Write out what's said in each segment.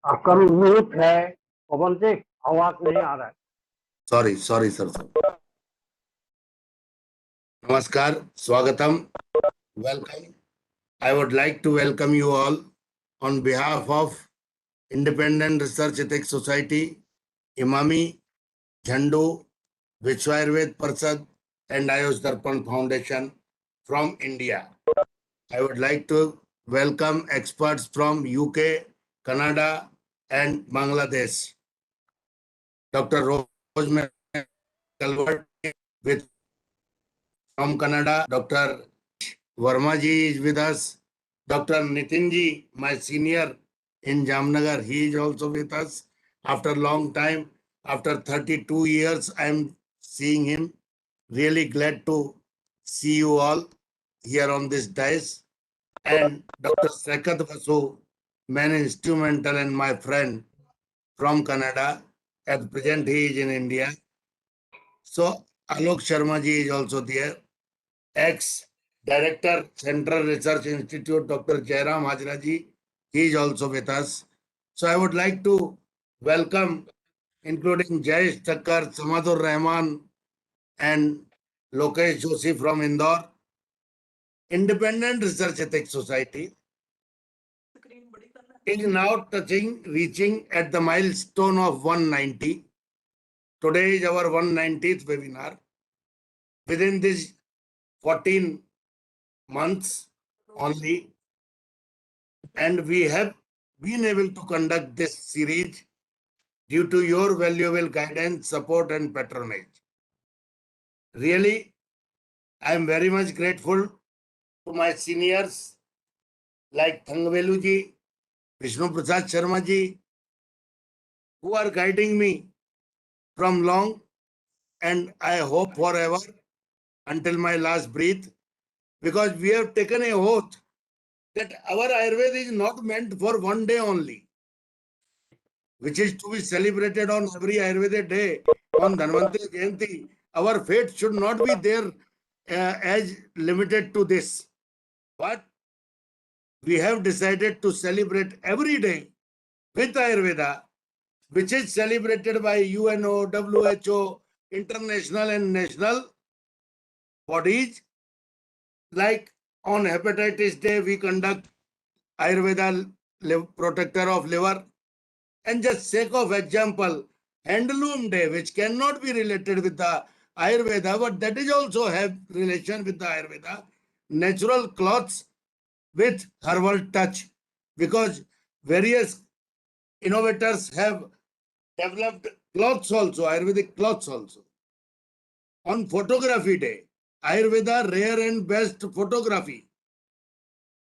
आपका म्यूट है पवन जी, आवाज नहीं आ रहा है। Sorry sir. नमस्कार, स्वागतम, welcome. I would like to welcome you all on behalf of Independent Research Ethics Society, Imami, Jhandu, Vishwa Ayurveda Parsad, and AYUSH Darpan Foundation from India. I would like to welcome experts from UK, Canada, and Bangladesh. Dr. Rosemary Calvert with from Canada, Dr. Verma ji is with us. Dr. Nitin ji, my senior in Jamnagar, he is also with us. After a long time, after 32 years, I am seeing him. Really glad to see you all here on this dais. And Dr. Srekat Vasu, man instrumental and my friend from Canada. At present, he is in India. So Alok Sharma ji is also there. Ex-Director, Central Research Institute, Dr. Jairam Hajra ji, he is also with us. So I would like to welcome, including Jayesh Thakkar, Samadur Rahman, and Lokesh Joshi from Indore, Independent Research Ethics Society is now reaching at the milestone of 190. Today is our 190th webinar. Within this 14 months only, and we have been able to conduct this series due to your valuable guidance, support, and patronage. Really, I am very much grateful to my seniors like Thangvelu ji, Vishnu Prasad Sharma ji, who are guiding me from long, and I hope forever until my last breath, because we have taken a oath that our Ayurveda is not meant for one day only, which is to be celebrated on every Ayurveda day on Dhanvantari Jayanti. Our fate should not be there as limited to this. But we have decided to celebrate every day with Ayurveda, which is celebrated by UNO, WHO, international and national bodies. Like on Hepatitis Day, we conduct Ayurveda protector of liver. And just sake of example, Handloom Day, which cannot be related with the Ayurveda, but that is also have relation with the Ayurveda. Natural cloths with herbal touch, because various innovators have developed cloths also, Ayurvedic cloths also. On Photography Day, Ayurveda rare and best photography.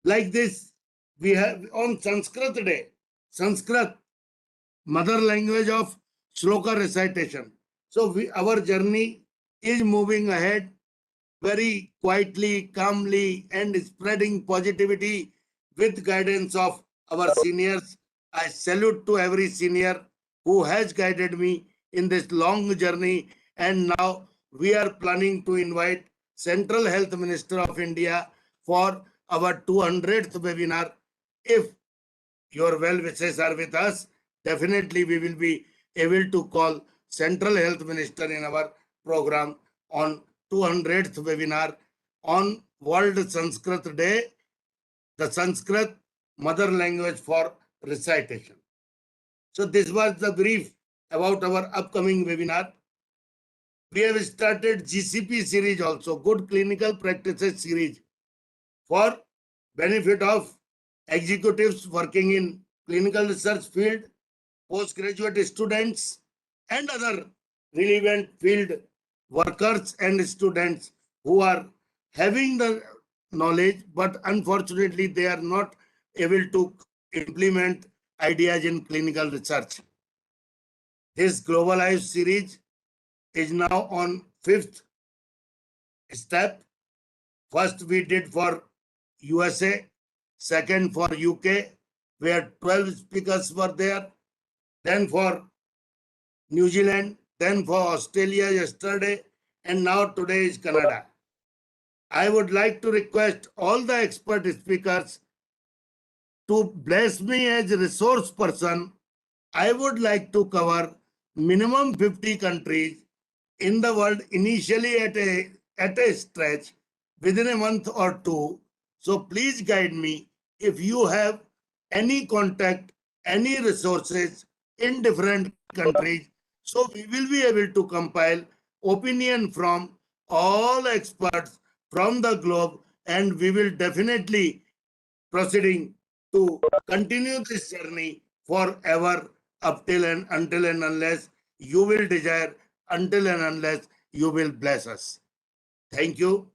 Like this, we have on Sanskrit Day, Sanskrit, mother language of shloka recitation. So our journey is moving ahead very quietly, calmly, and spreading positivity with guidance of our seniors. I salute to every senior who has guided me in this long journey. And now we are planning to invite Central Health Minister of India for our 200th webinar. If your well wishes are with us, definitely we will be able to call Central Health Minister in our program on 200th webinar on World Sanskrit Day, the Sanskrit mother language for recitation. So this was the brief about our upcoming webinar. We have started GCP series also, Good Clinical Practices series, for benefit of executives working in clinical research field, postgraduate students, and other relevant field workers and students who are having the knowledge, but unfortunately they are not able to implement ideas in clinical research. This Global AYUSH series is now on 5th step. First we did for USA, second for UK, where 12 speakers were there, then for New Zealand, then for Australia yesterday, and now today is Canada. I would like to request all the expert speakers to bless me as a resource person I would like to cover minimum 50 countries in the world initially at a stretch within a month or two. So please guide me if you have any contact, any resources in different countries. So we will be able to compile opinion from all experts from the globe, and we will definitely proceeding to continue this journey forever up till and until and unless you will desire, until and unless you will bless us. Thank you.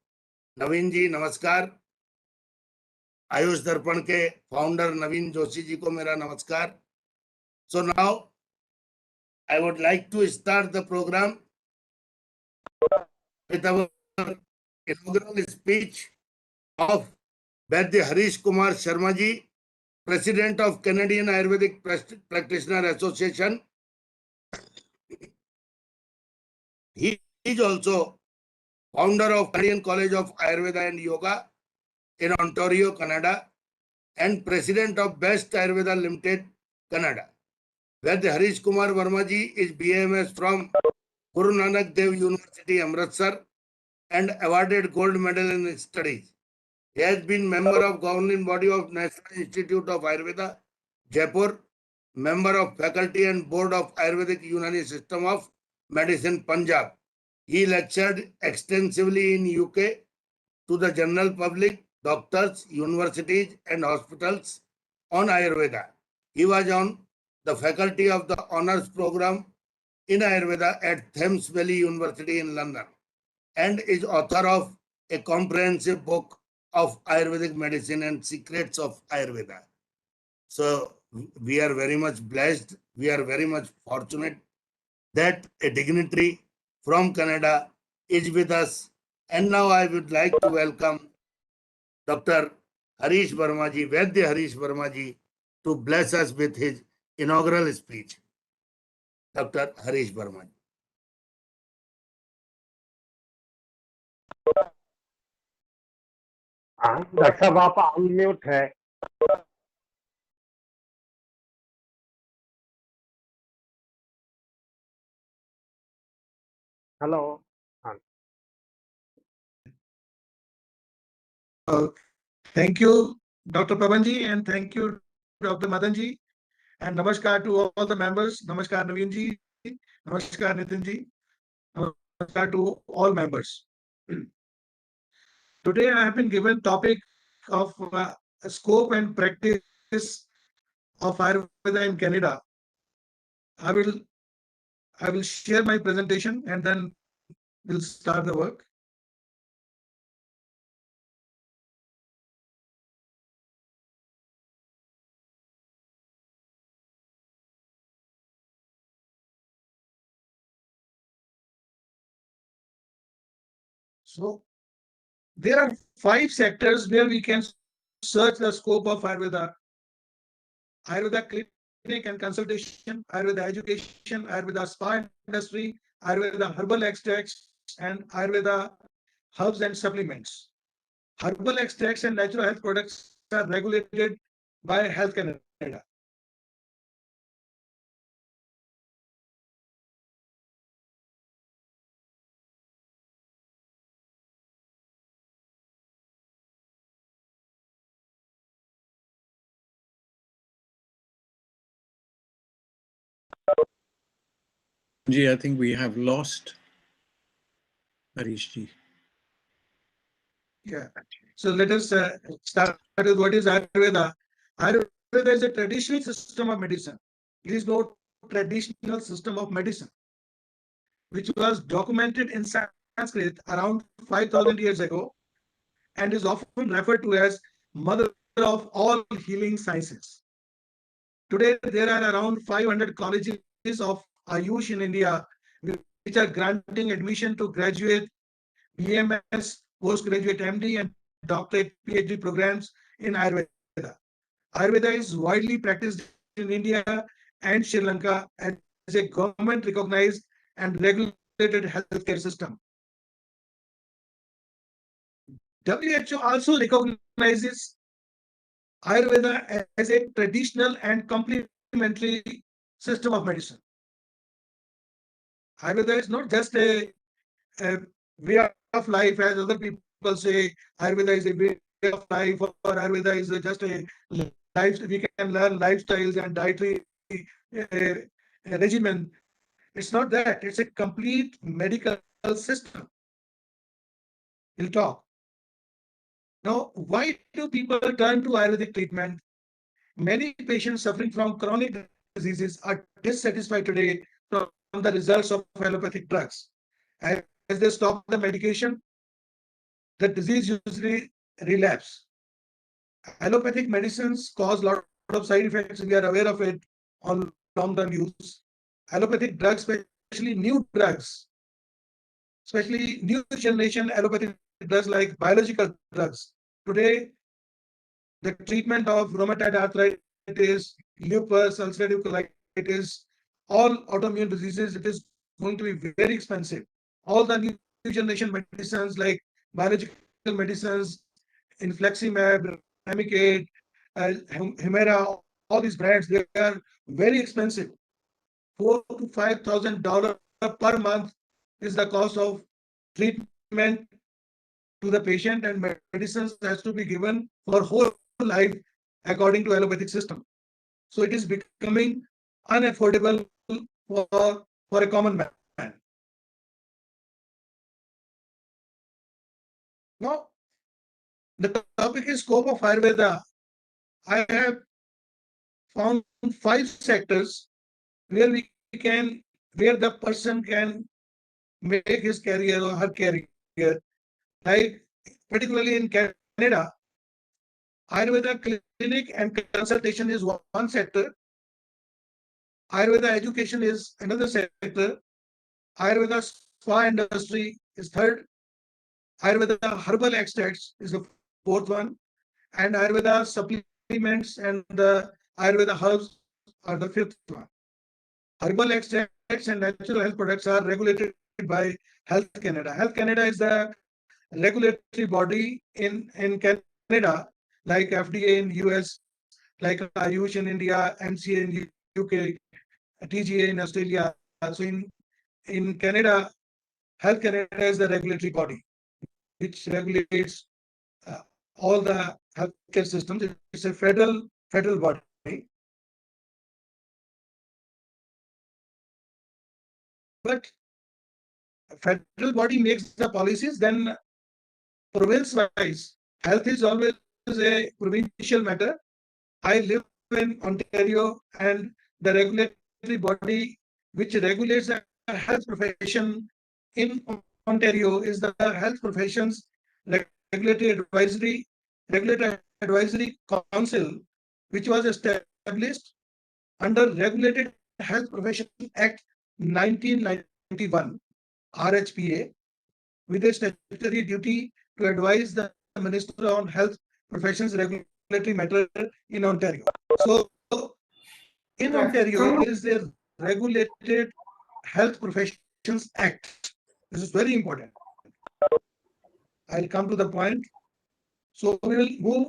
नवीन जी नमस्कार. आयुष दर्पण के founder नवीन जोशी जी को मेरा नमस्कार. So now I would like to start the program with our inaugural speech of Vaidya Harish Kumar Sharma ji, President of Canadian Ayurvedic Practitioner Association. He is also founder of Canadian College of Ayurveda and Yoga in Ontario, Canada, and president of Best Ayurveda Limited, Canada. Vaidya Harish Kumar Verma ji is BAMS from Guru Nanak Dev University, Amritsar, and awarded gold medal in studies. He has been member of governing body of National Institute of Ayurveda, Jaipur, member of faculty and board of Ayurvedic Unani System of Medicine, Punjab. He lectured extensively in UK to the general public, doctors, universities and hospitals on Ayurveda. He was on the faculty of the honours program in Ayurveda at Thames Valley University in London and is author of a comprehensive book of Ayurvedic medicine and secrets of Ayurveda. So we are very much blessed. We are very much fortunate that a dignitary from Canada is with us. And now I would like to welcome Dr. Harish Verma ji, Vaidya Harish Verma ji, to bless us with his inaugural speech. Dr. Harish Verma ji. Doctor साहब आप unmute है. Hello. Thank you, Dr. Pavanji, and thank you, Dr. Madanji, and namaskar to all the members. Namaskar, Naveenji. Namaskar, Nitinji. Namaskar to all members. Today, I have been given topic of scope and practice of Ayurveda in Canada. I will share my presentation and then we'll start the work. So there are 5 sectors where we can search the scope of Ayurveda. Ayurveda clinic and consultation, Ayurveda education, Ayurveda spa industry, Ayurveda herbal extracts, and Ayurveda herbs and supplements. Herbal extracts and natural health products are regulated by Health Canada. Ji, I think we have lost Harish ji. Yeah. So let us start with what is Ayurveda. Ayurveda is a traditional system of medicine. It is no traditional system of medicine, which was documented in Sanskrit around 5,000 years ago and is often referred to as mother of all healing sciences. Today, there are around 500 colleges of AYUSH in India, which are granting admission to graduate BMS, postgraduate MD, and doctorate PhD programs in Ayurveda. Ayurveda is widely practiced in India and Sri Lanka as a government-recognized and regulated healthcare system. WHO also recognizes Ayurveda as a traditional and complementary system of medicine. Ayurveda is not just a way of life, as other people say. Ayurveda is a way of life, or Ayurveda is just a life. We can learn lifestyles and dietary uh, regimen. It's not that. It's a complete medical system. We'll talk. Now, why do people turn to Ayurvedic treatment? Many patients suffering from chronic diseases are dissatisfied today from the results of allopathic drugs. As they stop the medication, the disease usually relapse. Allopathic medicines cause a lot of side effects. We are aware of it on long-term use. Allopathic drugs, especially new drugs, especially new generation allopathic drugs like biological drugs. Today, the treatment of rheumatoid arthritis, lupus, ulcerative colitis, all autoimmune diseases, it is going to be very expensive. All the new generation medicines like biological medicines, infliximab, Remicade, Humira, all these brands, they are very expensive. $4,000 to $5,000 per month is the cost of treatment to the patient, and medicines has to be given for whole life according to allopathic system. So it is becoming unaffordable for a common man. Now, the topic is scope of Ayurveda. I have found 5 sectors where where the person can make his career or her career. Like particularly in Canada, Ayurveda clinic and consultation is one sector. Ayurveda education is another sector. Ayurveda spa industry is third. Ayurveda herbal extracts is the fourth one. And Ayurveda supplements and the Ayurveda herbs are the fifth one. Herbal extracts and natural health products are regulated by Health Canada. Health Canada is the regulatory body in Canada, like FDA in US, like AYUSH in India, MCA in UK, TGA in Australia. So in Canada, Health Canada is the regulatory body which regulates all the healthcare systems. It's a federal body. But federal body makes the policies, then province-wise, health is always a provincial matter. I live in Ontario, and the regulatory body which regulates the health profession in Ontario is the Health Professions Regulatory Advisory Council, which was established under Regulated Health Professions Act 1991, RHPA, with a statutory duty to advise the Minister on Health Professions Regulatory Matter in Ontario. So, in Ontario, there is a Regulated Health Professions Act. This is very important. I'll come to the point. So, we will move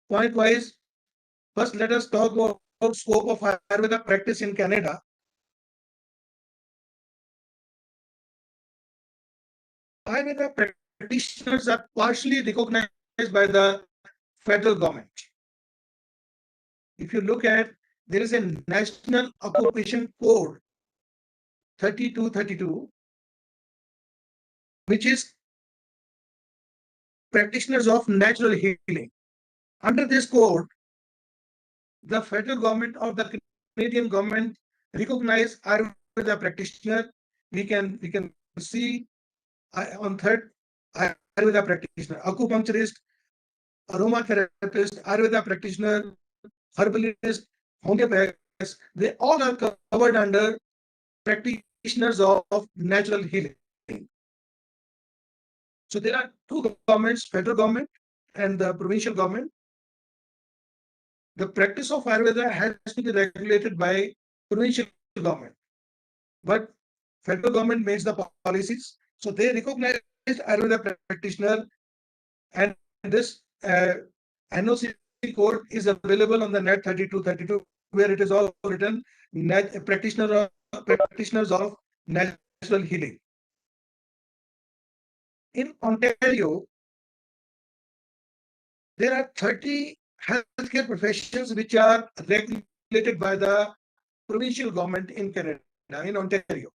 point-wise. First, let us talk about scope of Ayurveda practice in Canada. Ayurveda practitioners are partially recognized by the federal government. If you look at, there is a National Occupation Code 3232, which is practitioners of natural healing. Under this code, the federal government or the Canadian government recognize Ayurveda practitioner. We can see on third Ayurveda practitioner, acupuncturist, aromatherapist, Ayurveda practitioner, herbalist, homeopathist. They all are covered under practitioners of natural healing. So there are two governments, federal government and the provincial government. The practice of Ayurveda has to be regulated by provincial government, but federal government makes the policies. So they recognize Ayurveda practitioner, and this NOC code is available on the net 3232 where it is all written practitioners of natural healing. In Ontario, there are 30 healthcare professions which are regulated by the provincial government in Canada, in Ontario.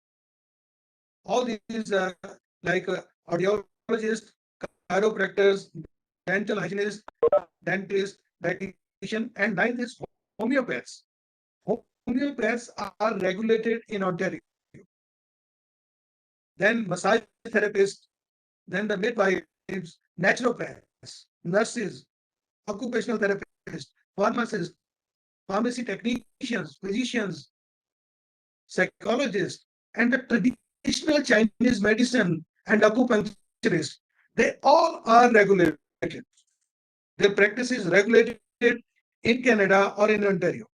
All these like audiologists, chiropractors, dental hygienists, dentists, dietitian, and 9th is homeopaths. Homeopaths are regulated in Ontario. Then massage therapists, then the midwives, naturopaths, nurses, occupational therapists, pharmacists, pharmacy technicians, physicians, psychologists, and the traditional Chinese medicine and acupuncturists, they all are regulated. Their practice is regulated in Canada or in Ontario.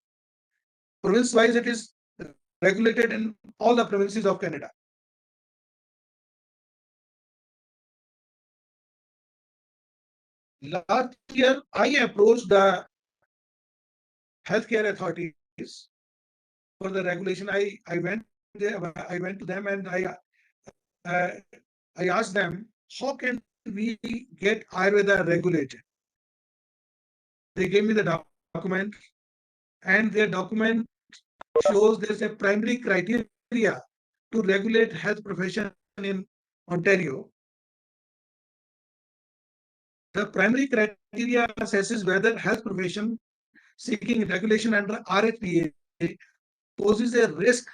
Province-wise, it is regulated in all the provinces of Canada. Last year, I approached the healthcare authorities for the regulation. I went to them and I asked them, how can we get Ayurveda regulated? They gave me the document, and their document shows there's a primary criteria to regulate health profession in Ontario. The primary criteria assesses whether health profession seeking regulation under RHPA poses a risk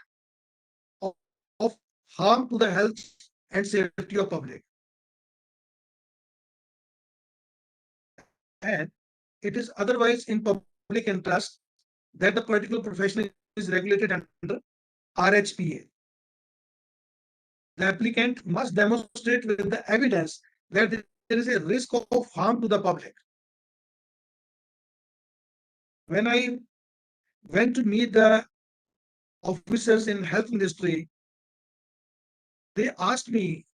of harm to the health and safety of public. And it is otherwise in public interest that the particular profession is regulated under RHPA. The applicant must demonstrate with the evidence that there is a risk of harm to the public. When I went to meet the officers in health ministry, they asked me,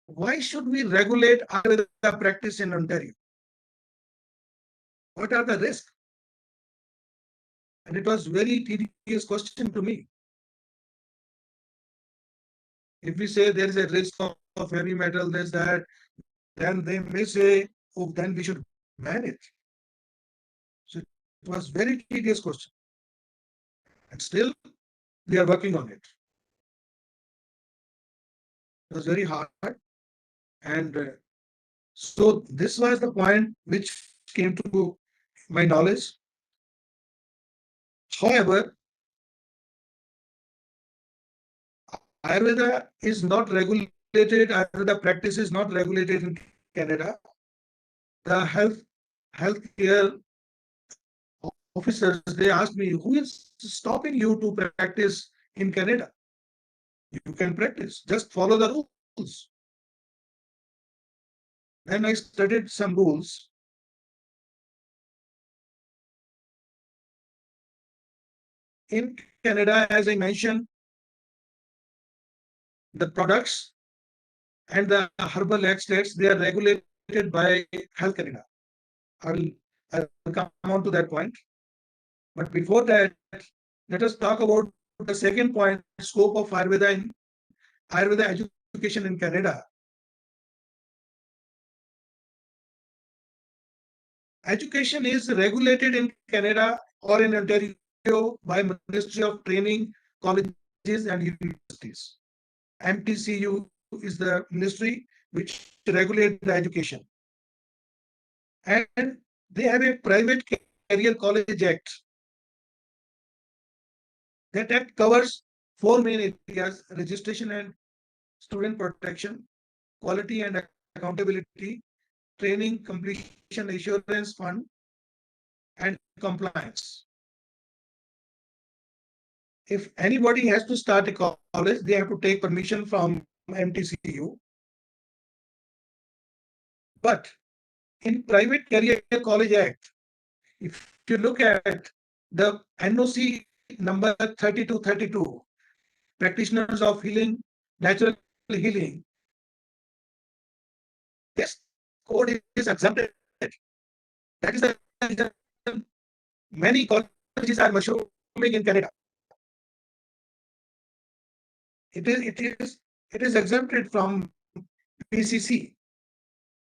why should we regulate Ayurveda practice in Ontario? What are the risks? And it was very tedious question to me. If we say there is a risk of heavy metal, there's that, then they may say, oh, then we should ban it. So it was very tedious question. And still, we are working on it. It was very hard. And so this was the point which came to my knowledge. However, Ayurveda is not regulated, Ayurveda practice is not regulated in Canada. The healthcare officers, they asked me, who is stopping you to practice in Canada? You can practice, just follow the rules. Then I studied some rules. In Canada, as I mentioned, the products and the herbal extracts, they are regulated by Health Canada. I'll come on to that point. But before that, let us talk about the second point, scope of Ayurveda education in Canada. Education is regulated in Canada or in Ontario by Ministry of Training, Colleges and Universities. MTCU is the ministry which regulates the education. And they have a Private Career College Act. That act covers 4 main areas: registration and student protection, quality and accountability, training completion assurance fund, and compliance. If anybody has to start a college, they have to take permission from MTCU. But in Private Career College Act, if you look at the NOC number 3232, practitioners of healing, natural healing, this code is exempted. That is the reason many colleges technologies are mushrooming in Canada. It is exempted from PCC,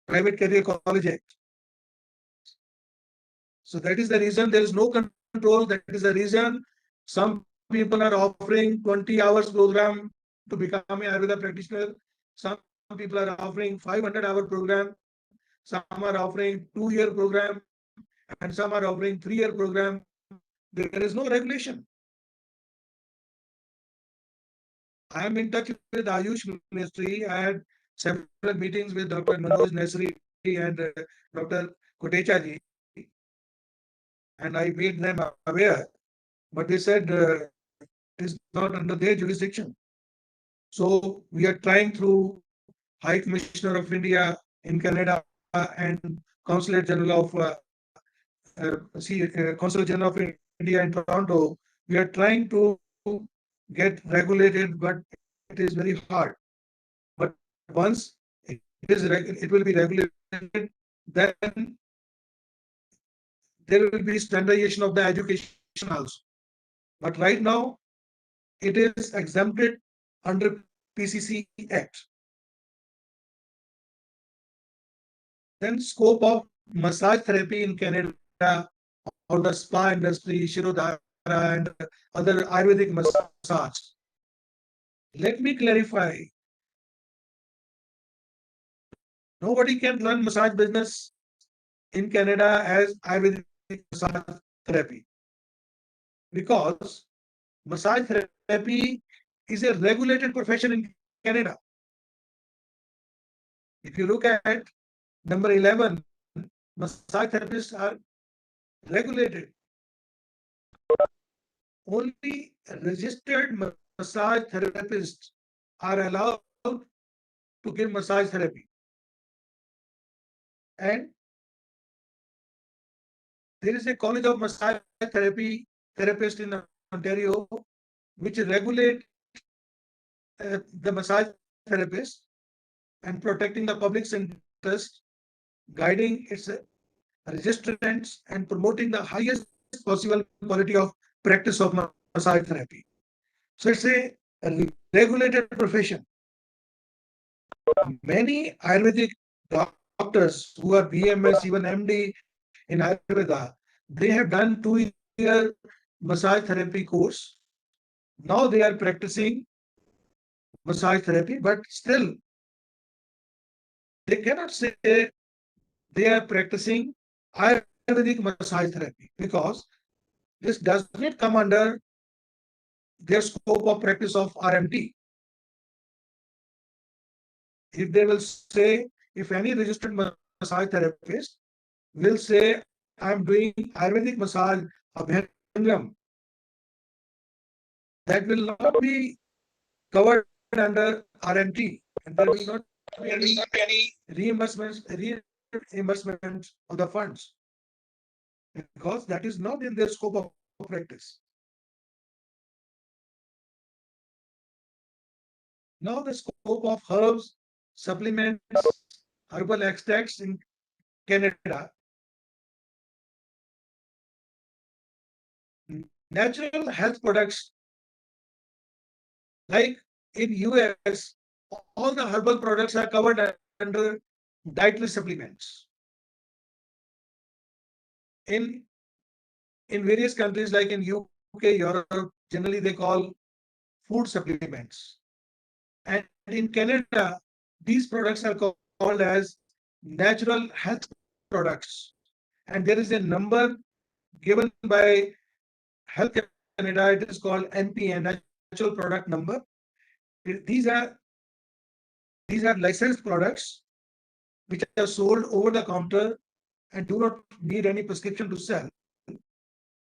Private Career College Act. So that is the reason there is no control. That is the reason some people are offering 20 hours program to become an Ayurveda practitioner. Some people are offering 500-hour program. Some are offering 2-year program, and some are offering 3-year program. There is no regulation. I am in touch with AYUSH Ministry. I had several meetings with Dr. Manoj Nesri and Dr. Kotecha ji, and I made them aware, but they said it is not under their jurisdiction. So we are trying through High Commissioner of India in Canada and Consulate General of Consulate General of India in Toronto. We are trying to get regulated, but it is very hard. But once it will be regulated, then there will be standardization of the education also. But right now, it is exempted under PCC Act. Then scope of massage therapy in Canada or the spa industry, Shirodhara and other Ayurvedic massage. Let me clarify. Nobody can run massage business in Canada as Ayurvedic massage therapy, because massage therapy is a regulated profession in Canada. If you look at number 11, massage therapists are regulated. Only registered massage therapists are allowed to give massage therapy. And there is a college of massage therapy therapists in Ontario which regulate the massage therapist and protecting the public's interest, guiding its registrants and promoting the highest possible quality of practice of massage therapy. So it's a regulated profession. Many Ayurvedic doctors who are BMS, even MD in Ayurveda, they have done 2-year massage therapy course. Now they are practicing massage therapy, but still they cannot say they are practicing Ayurvedic massage therapy, because this does not come under their scope of practice of RMT. If they will say, if any registered massage therapist will say, I am doing Ayurvedic massage Abhyangam, that will not be covered under RMT, and there will not be any reimbursement of the funds, because that is not in their scope of practice. Now the scope of herbs, supplements, herbal extracts in Canada. Natural health products, like in US, all the herbal products are covered under dietary supplements. In various countries like in UK, Europe, generally they call food supplements. And in Canada, these products are called as natural health products. And there is a number given by Health Canada, it is called NPN, Natural Product Number. These are licensed products which are sold over the counter and do not need any prescription to sell.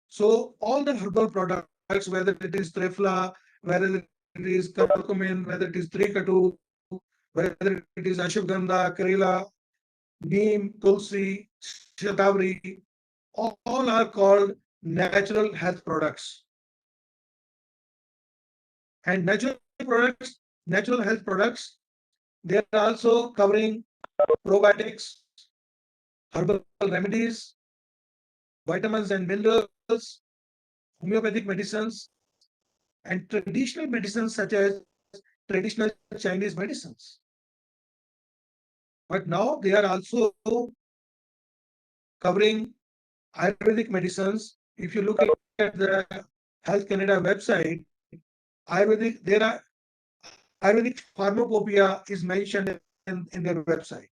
So all the herbal products, whether it is Trefla, whether it is curcumin, whether it is Trikatu, whether it is Ashwagandha, Karela, Neem, Tulsi, Shatavari, all are called natural health products. And natural health products, they are also covering probiotics, herbal remedies, vitamins and minerals, homeopathic medicines and traditional medicines such as traditional Chinese medicines. But now they are also covering Ayurvedic medicines. If you look at the Health Canada website, there are Ayurvedic pharmacopoeia is mentioned in their website.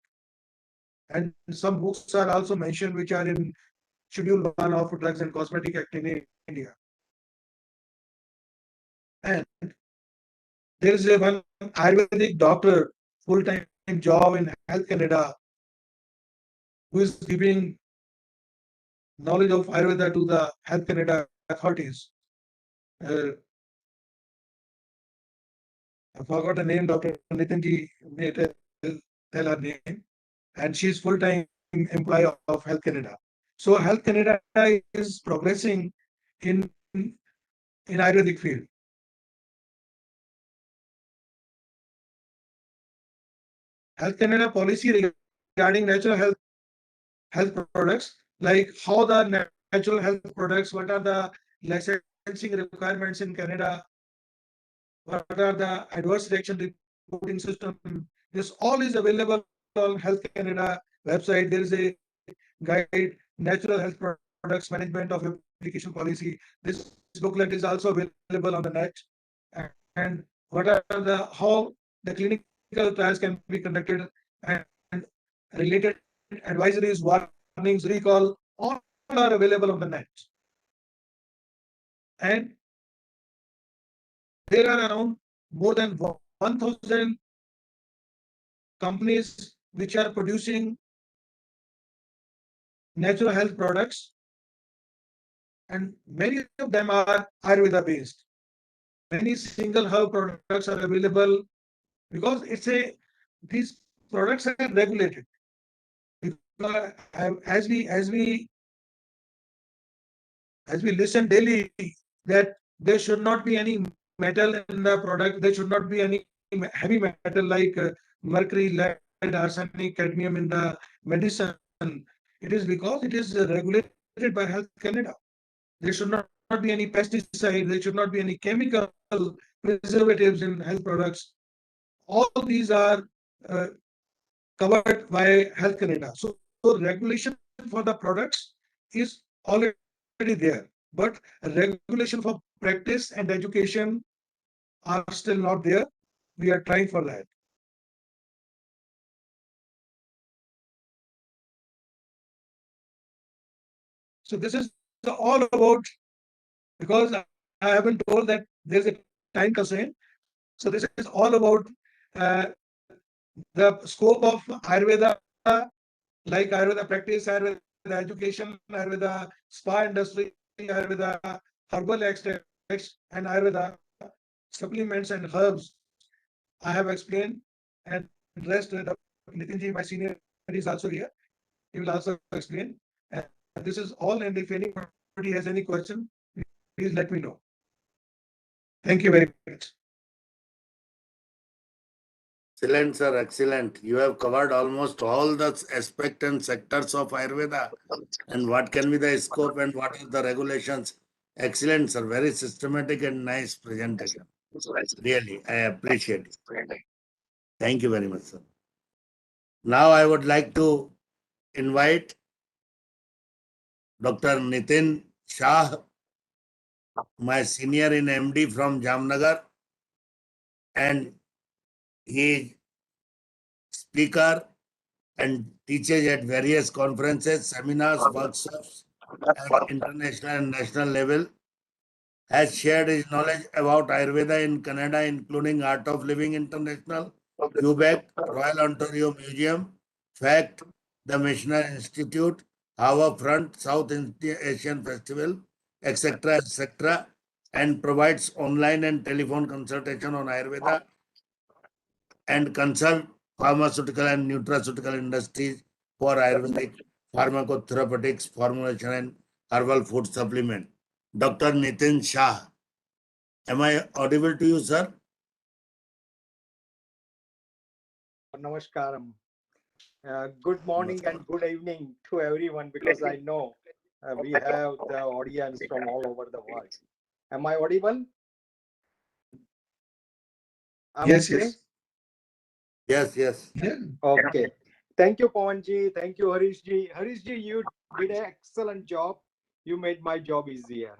And some books are also mentioned which are in Schedule 1 of Drugs and Cosmetic Act in India. And there is one Ayurvedic doctor, full-time job in Health Canada, who is giving knowledge of Ayurveda to the Health Canada authorities. I forgot the name, Dr. Nitinji may tell her name, and she's full-time employee of Health Canada. So Health Canada is progressing in Ayurvedic field. Health Canada policy regarding natural health products, like how the natural health products, what are the licensing requirements in Canada, what are the adverse reaction reporting system. This all is available on Health Canada website. There is a guide, natural health products management of application policy. This booklet is also available on the net. And what are how the clinical trials can be conducted, and related advisories, warnings, recall, all are available on the net. And there are around more than 1,000 companies which are producing natural health products, and many of them are Ayurveda based. Many single herb products are available because these products are regulated. Because as we listen daily that there should not be any metal in the product, there should not be any heavy metal like mercury, lead, arsenic, cadmium in the medicine. It is because it is regulated by Health Canada. There should not be any pesticide, there should not be any chemical preservatives in health products. All these are covered by Health Canada. So regulation for the products is already there, but regulation for practice and education are still not there. We are trying for that. So this is all about, because I haven't told that there's a time constraint. So this is all about the scope of Ayurveda, like Ayurveda practice, Ayurveda education, Ayurveda spa industry, Ayurveda herbal extracts, and Ayurveda supplements and herbs. I have explained, and rest Nitinji, my senior, is also here. He will also explain. And this is all. And if anybody has any question, please let me know. Thank you very much. Excellent, sir. Excellent. You have covered almost all the aspects and sectors of Ayurveda and what can be the scope and what are the regulations. Excellent, sir. Very systematic and nice presentation. Really, I appreciate it. Thank you very much, sir. Now I would like to invite Dr. Nitin Shah, my senior in MD from Jamnagar, and he is speaker and teaches at various conferences, seminars, workshops at international and national level. Has shared his knowledge about Ayurveda in Canada, including Art of Living International, Quebec, Royal Ontario Museum, FACT, the Missionary Institute, Hava Front, South Asian Festival, etc., etc., and provides online and telephone consultation on Ayurveda and consult pharmaceutical and nutraceutical industries for Ayurvedic pharmacotherapeutics, formulation, and herbal food supplement. Dr. Nitin Shah. Am I audible to you, sir? Namaskaram. Good morning and good evening to everyone, because I know we have the audience from all over the world. Am I audible? Yes, Okay? yes. Yes, yes. Yeah. Okay. Thank you, Pawanji. Thank you, Harishji. Harishji, you did an excellent job. You made my job easier.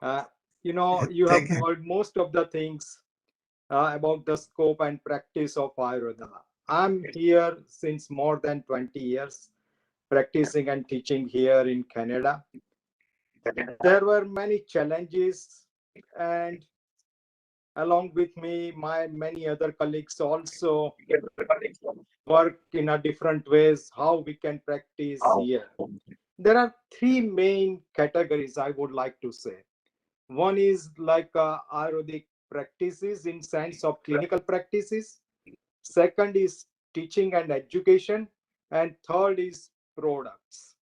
Uh, you have Thank you. covered most of the things about the scope and practice of Ayurveda. I'm here since more than 20 years, practicing and teaching here in Canada. There were many challenges, and along with me, my many other colleagues also work in a different ways how we can practice here. There are three main categories I would like to say. One is like Ayurvedic practices in sense of clinical practices. Second is teaching and education, and third is products.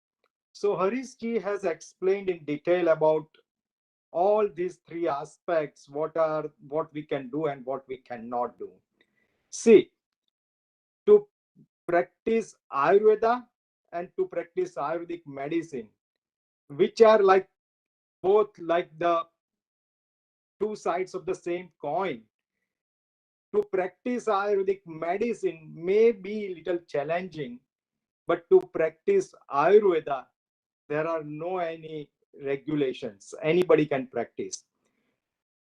So Harish ji has explained in detail about all these three aspects, what we can do and what we cannot do. See, to practice Ayurveda and to practice Ayurvedic medicine, which are like both like the two sides of the same coin. To practice Ayurvedic medicine may be a little challenging, but to practice Ayurveda, there are no any regulations. Anybody can practice.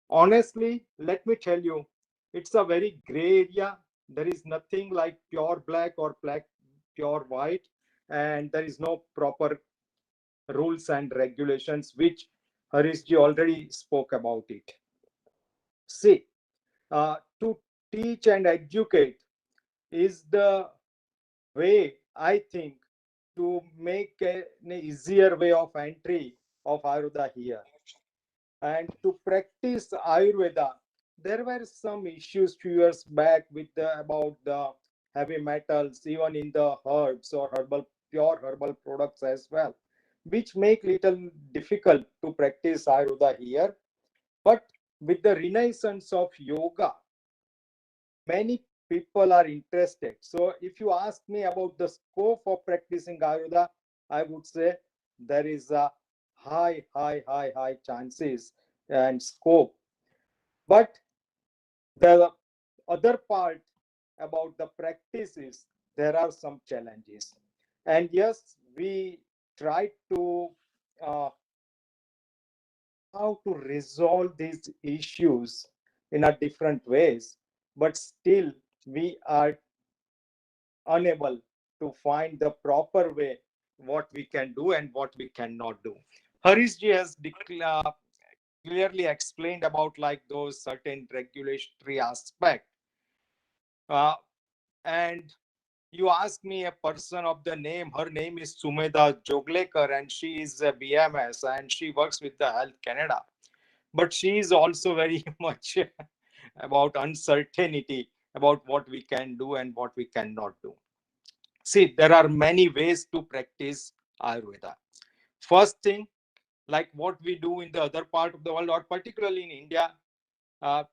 Honestly, let me tell you, it's a very gray area. There is nothing like pure black or pure white, and there is no proper rules and regulations, which Harishji already spoke about it. See, to teach and educate is the way, I think, to make an easier way of entry of Ayurveda here. And to practice Ayurveda, there were some issues 2 years back with about the heavy metals, even in the herbs or pure herbal products as well, which make little difficult to practice Ayurveda here. But with the renaissance of yoga, many people are interested. So if you ask me about the scope of practicing Ayurveda, I would say there is a high chances and scope. But the other part about the practices, there are some challenges. And yes, we try to how to resolve these issues in a different ways, but still we are unable to find the proper way what we can do and what we cannot do. Harish ji has clearly explained about like those certain regulatory aspect. And you ask me a person of the name, her name is Sumedha Joglekar, and she is a BMS and she works with the Health Canada. But she is also very much about uncertainty about what we can do and what we cannot do. See, there are many ways to practice Ayurveda. First thing, like what we do in the other part of the world, or particularly in India, uh,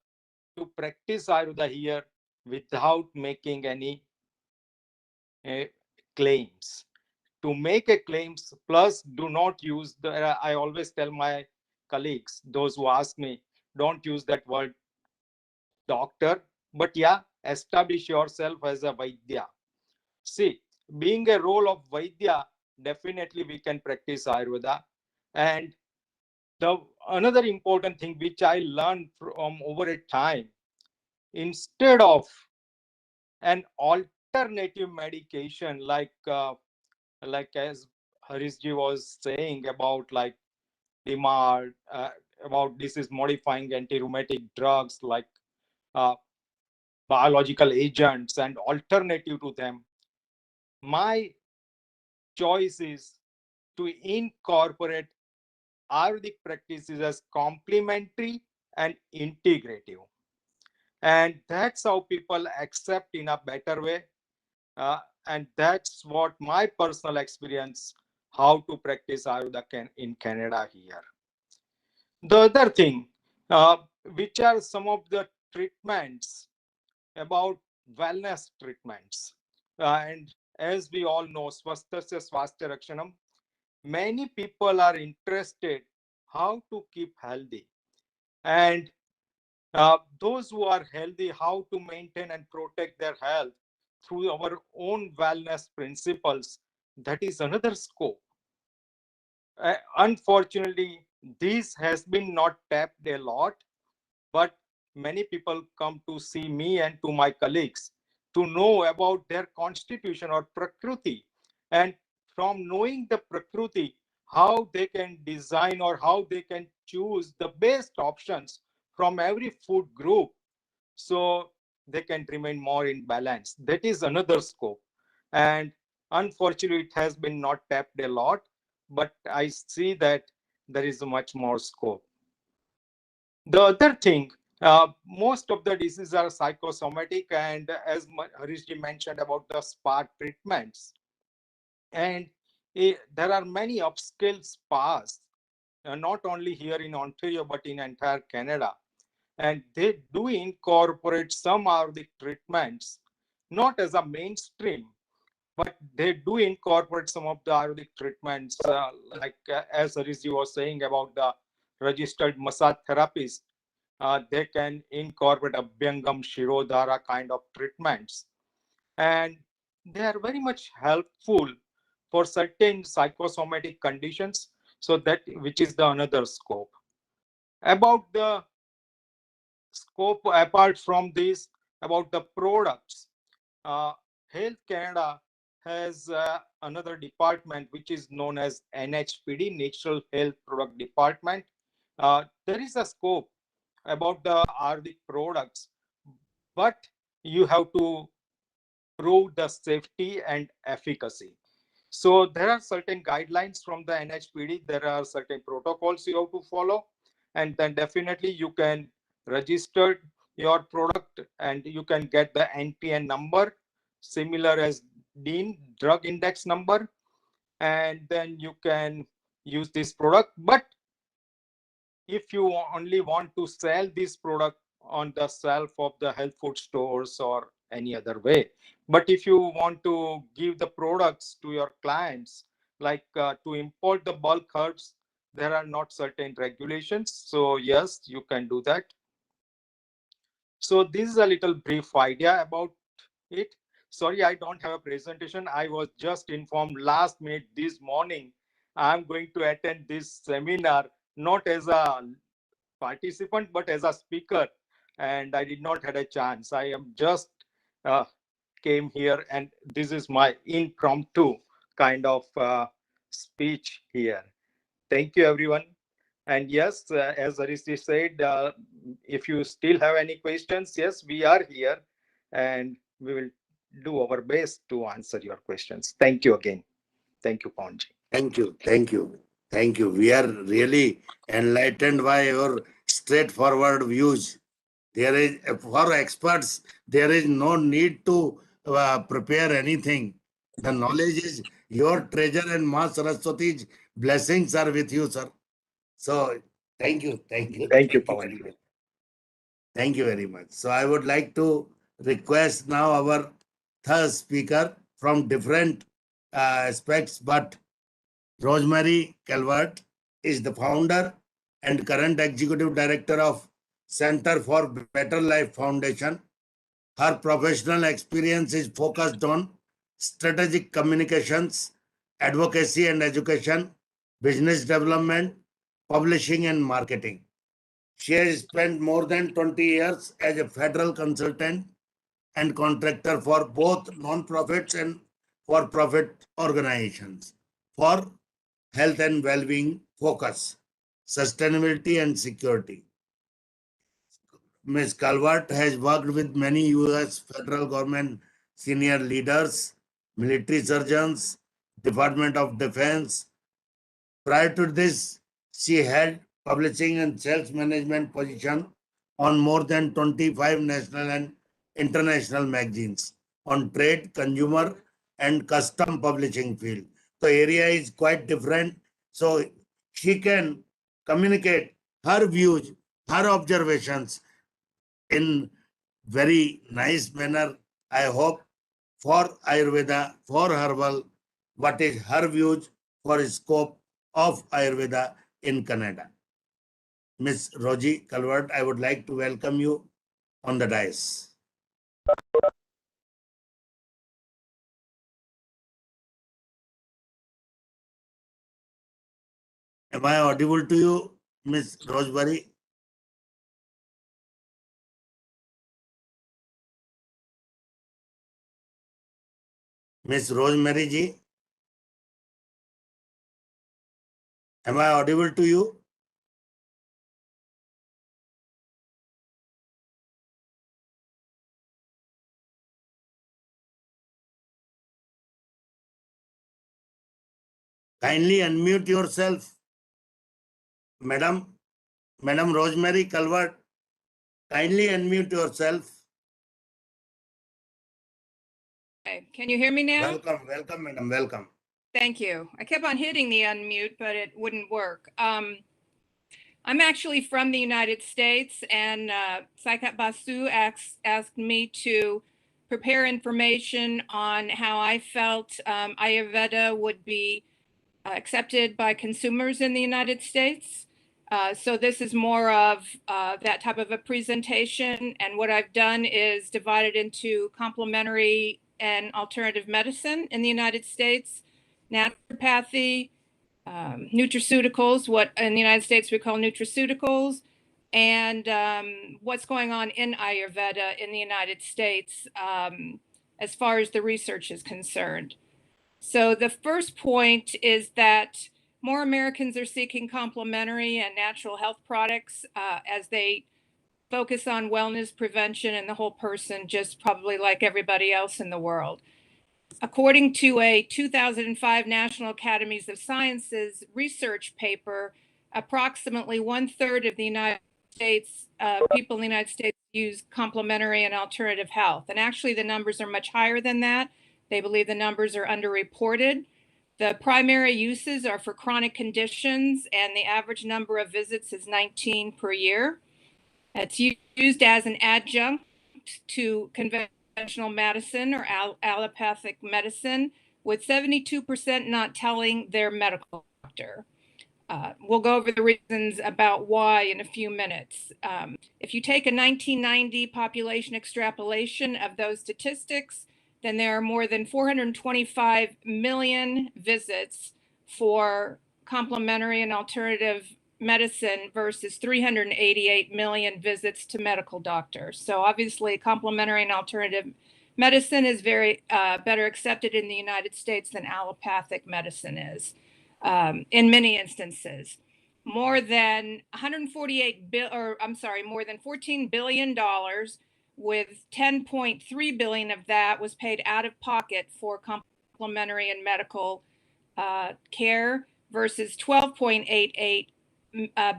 to practice Ayurveda here without making any claims. To make a claims, plus do not use the, I always tell my colleagues, those who ask me, don't use that word doctor, but yeah, establish yourself as a Vaidya. See, being a role of Vaidya, definitely we can practice Ayurveda. And the another important thing which I learned from over a time, instead of an alternative medication like as Harishji was saying about like DMARD, about disease modifying anti-rheumatic drugs like biological agents and alternative to them, my choice is to incorporate Ayurvedic practices as complementary and integrative. And that's how people accept in a better way. And that's what my personal experience, how to practice Ayurveda in Canada here. The other thing, which are some of the treatments about wellness treatments. And as we all know, Swasthasya Swasthya Rakshanam, many people are interested how to keep healthy, and those who are healthy, how to maintain and protect their health through our own wellness principles. That is another scope. Unfortunately, this has been not tapped a lot, but many people come to see me and to my colleagues to know about their constitution or prakriti, and from knowing the prakriti, how they can design or how they can choose the best options from every food group, so they can remain more in balance. That is another scope, and unfortunately it has been not tapped a lot, but I see that there is much more scope. The other thing, most of the diseases are psychosomatic, and as Harishji mentioned about the spa treatments, and there are many upscale spas, not only here in Ontario but in entire Canada, and they do incorporate some Ayurvedic treatments, not as a mainstream, but they do incorporate some of the Ayurvedic treatments, like as Harishji was saying about the registered massage therapies. They can incorporate Abhyangam, Shirodhara kind of treatments. And they are very much helpful for certain psychosomatic conditions. So that, which is the another scope. About the scope apart from this, about the products, Health Canada has another department which is known as NHPD, Natural Health Product Department. There is a scope about the Ayurvedic products, but you have to prove the safety and efficacy. So there are certain guidelines from the NHPD. There are certain protocols you have to follow, and then definitely you can register your product and you can get the NPN number, similar as DIN, drug index number, and then you can use this product. But if you only want to sell this product on the shelf of the health food stores or any other way, but if you want to give the products to your clients, like to import the bulk herbs, there are not certain regulations, so yes, you can do that. So this is a little brief idea about it. Sorry, I don't have a presentation. I was just informed last minute this morning I'm going to attend this seminar, not as a participant but as a speaker, and I did not had a chance. I am just uh, came here, and this is my impromptu kind of speech here. Thank you, everyone. And yes, as Aristi said, if you still have any questions, yes, we are here, and we will do our best to answer your questions. Thank you again. Thank you, Pawanji. Thank you. Thank you. Thank you. We are really enlightened by your straightforward views. There is, for experts, there is no need to prepare anything. The knowledge is your treasure, and Ma Saraswati's blessings are with you, sir. So thank you. Thank you. Thank you, Pawanji. Thank you very much. So I would like to request now our third speaker from different aspects, but Rosemary Calvert is the founder and current executive director of Center for Better Life Foundation. Her professional experience is focused on strategic communications, advocacy and education, business development, publishing and marketing. She has spent more than 20 years as a federal consultant and contractor for both non-profits and for-profit organizations for health and well-being focus, sustainability and security. Ms. Calvert has worked with many U.S. federal government senior leaders, military surgeons, Department of Defense. Prior to this, she held publishing and sales management position on more than 25 national and international magazines on trade, consumer, and custom publishing field. The area is quite different, so she can communicate her views, her observations in very nice manner. I hope for Ayurveda, for herbal, what is her views for scope of Ayurveda in Canada. Ms. Roji Calvert, I would like to welcome you on the dais. Am I audible to you, Ms. Rosemary? Ms. Rosemary ji, am I audible to you? Kindly unmute yourself. Madam Rosemary Calvert, kindly unmute yourself. Okay, can you hear me now? Welcome, madam, welcome. Thank you. I kept on hitting the unmute, but it wouldn't work. I'm actually from the United States, and Saikat Basu asked me to prepare information on how I felt Ayurveda would be accepted by consumers in the United States. So this is more of that type of a presentation. And what I've done is divided into complementary and alternative medicine in the United States, naturopathy, nutraceuticals, what in the United States we call nutraceuticals, and what's going on in Ayurveda in the United States as far as the research is concerned. So the first point is that more Americans are seeking complementary and natural health products as they focus on wellness, prevention, and the whole person, just probably like everybody else in the world. According to a 2005 National Academies of Sciences research paper, approximately 1/3 of the United States, people in the United States use complementary and alternative health. And actually the numbers are much higher than that. They believe the numbers are underreported. The primary uses are for chronic conditions, and the average number of visits is 19 per year. It's used as an adjunct to conventional medicine or allopathic medicine, with 72% not telling their medical doctor. We'll go over the reasons about why in a few minutes. If you take a 1990 population extrapolation of those statistics, then there are more than 425 million visits for complementary and alternative medicine versus 388 million visits to medical doctors. So obviously complementary and alternative medicine is very better accepted in the United States than allopathic medicine is in many instances. More than more than $14 billion, with 10.3 billion of that was paid out of pocket for complementary and medical care versus $12.88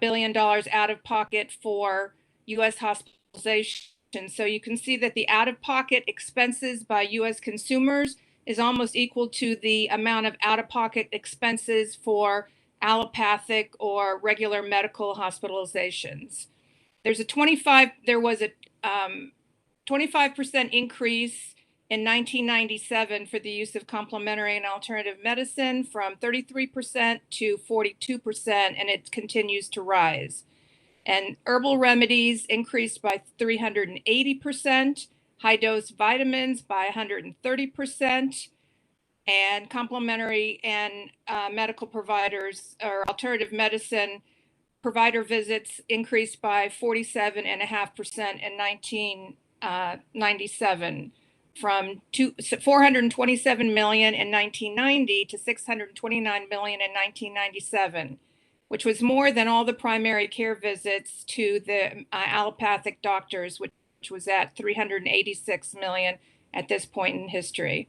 billion out of pocket for U.S. hospitalization. So you can see that the out-of-pocket expenses by U.S. consumers is almost equal to the amount of out-of-pocket expenses for allopathic or regular medical hospitalizations. There was a 25% increase in 1997 for the use of complementary and alternative medicine, from 33% to 42%, and it continues to rise. And herbal remedies increased by 380%, high-dose vitamins by 130%, and complementary and medical providers or alternative medicine provider visits increased by 47.5% in 1997, from 427 million in 1990 to 629 million in 1997, which was more than all the primary care visits to the allopathic doctors, which was at 386 million at this point in history.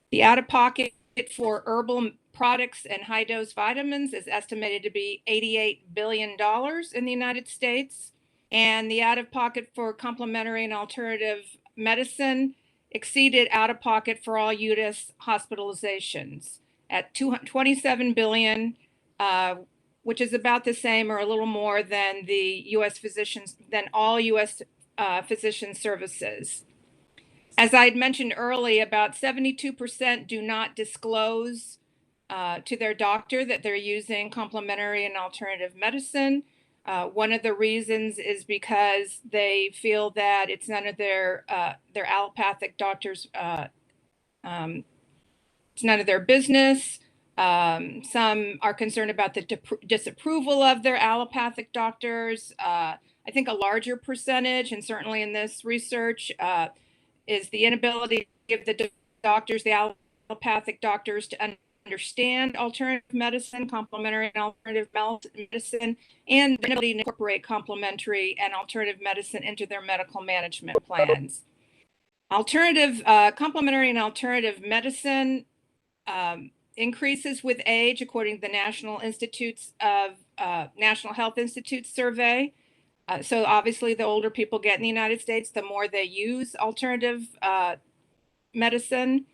The out-of-pocket for herbal products and high-dose vitamins is estimated to be $88 billion in the United States. And the out-of-pocket for complementary and alternative medicine exceeded out-of-pocket for all U.S. hospitalizations at $27 billion, which is about the same or a little more than all U.S. physician services. As I had mentioned earlier, about 72% do not disclose to their doctor that they're using complementary and alternative medicine. One of the reasons is because they feel that it's none of their allopathic doctors. It's none of their business. Some are concerned about the disapproval of their allopathic doctors. I think a larger percentage, and certainly in this research, is the inability of the doctors, the allopathic doctors, to understand alternative medicine, complementary and alternative medicine, and the ability to incorporate complementary and alternative medicine into their medical management plans. Complementary and alternative medicine increases with age, according to the National Health Institute survey. So obviously, the older people get in the United States, the more they use alternative medicine.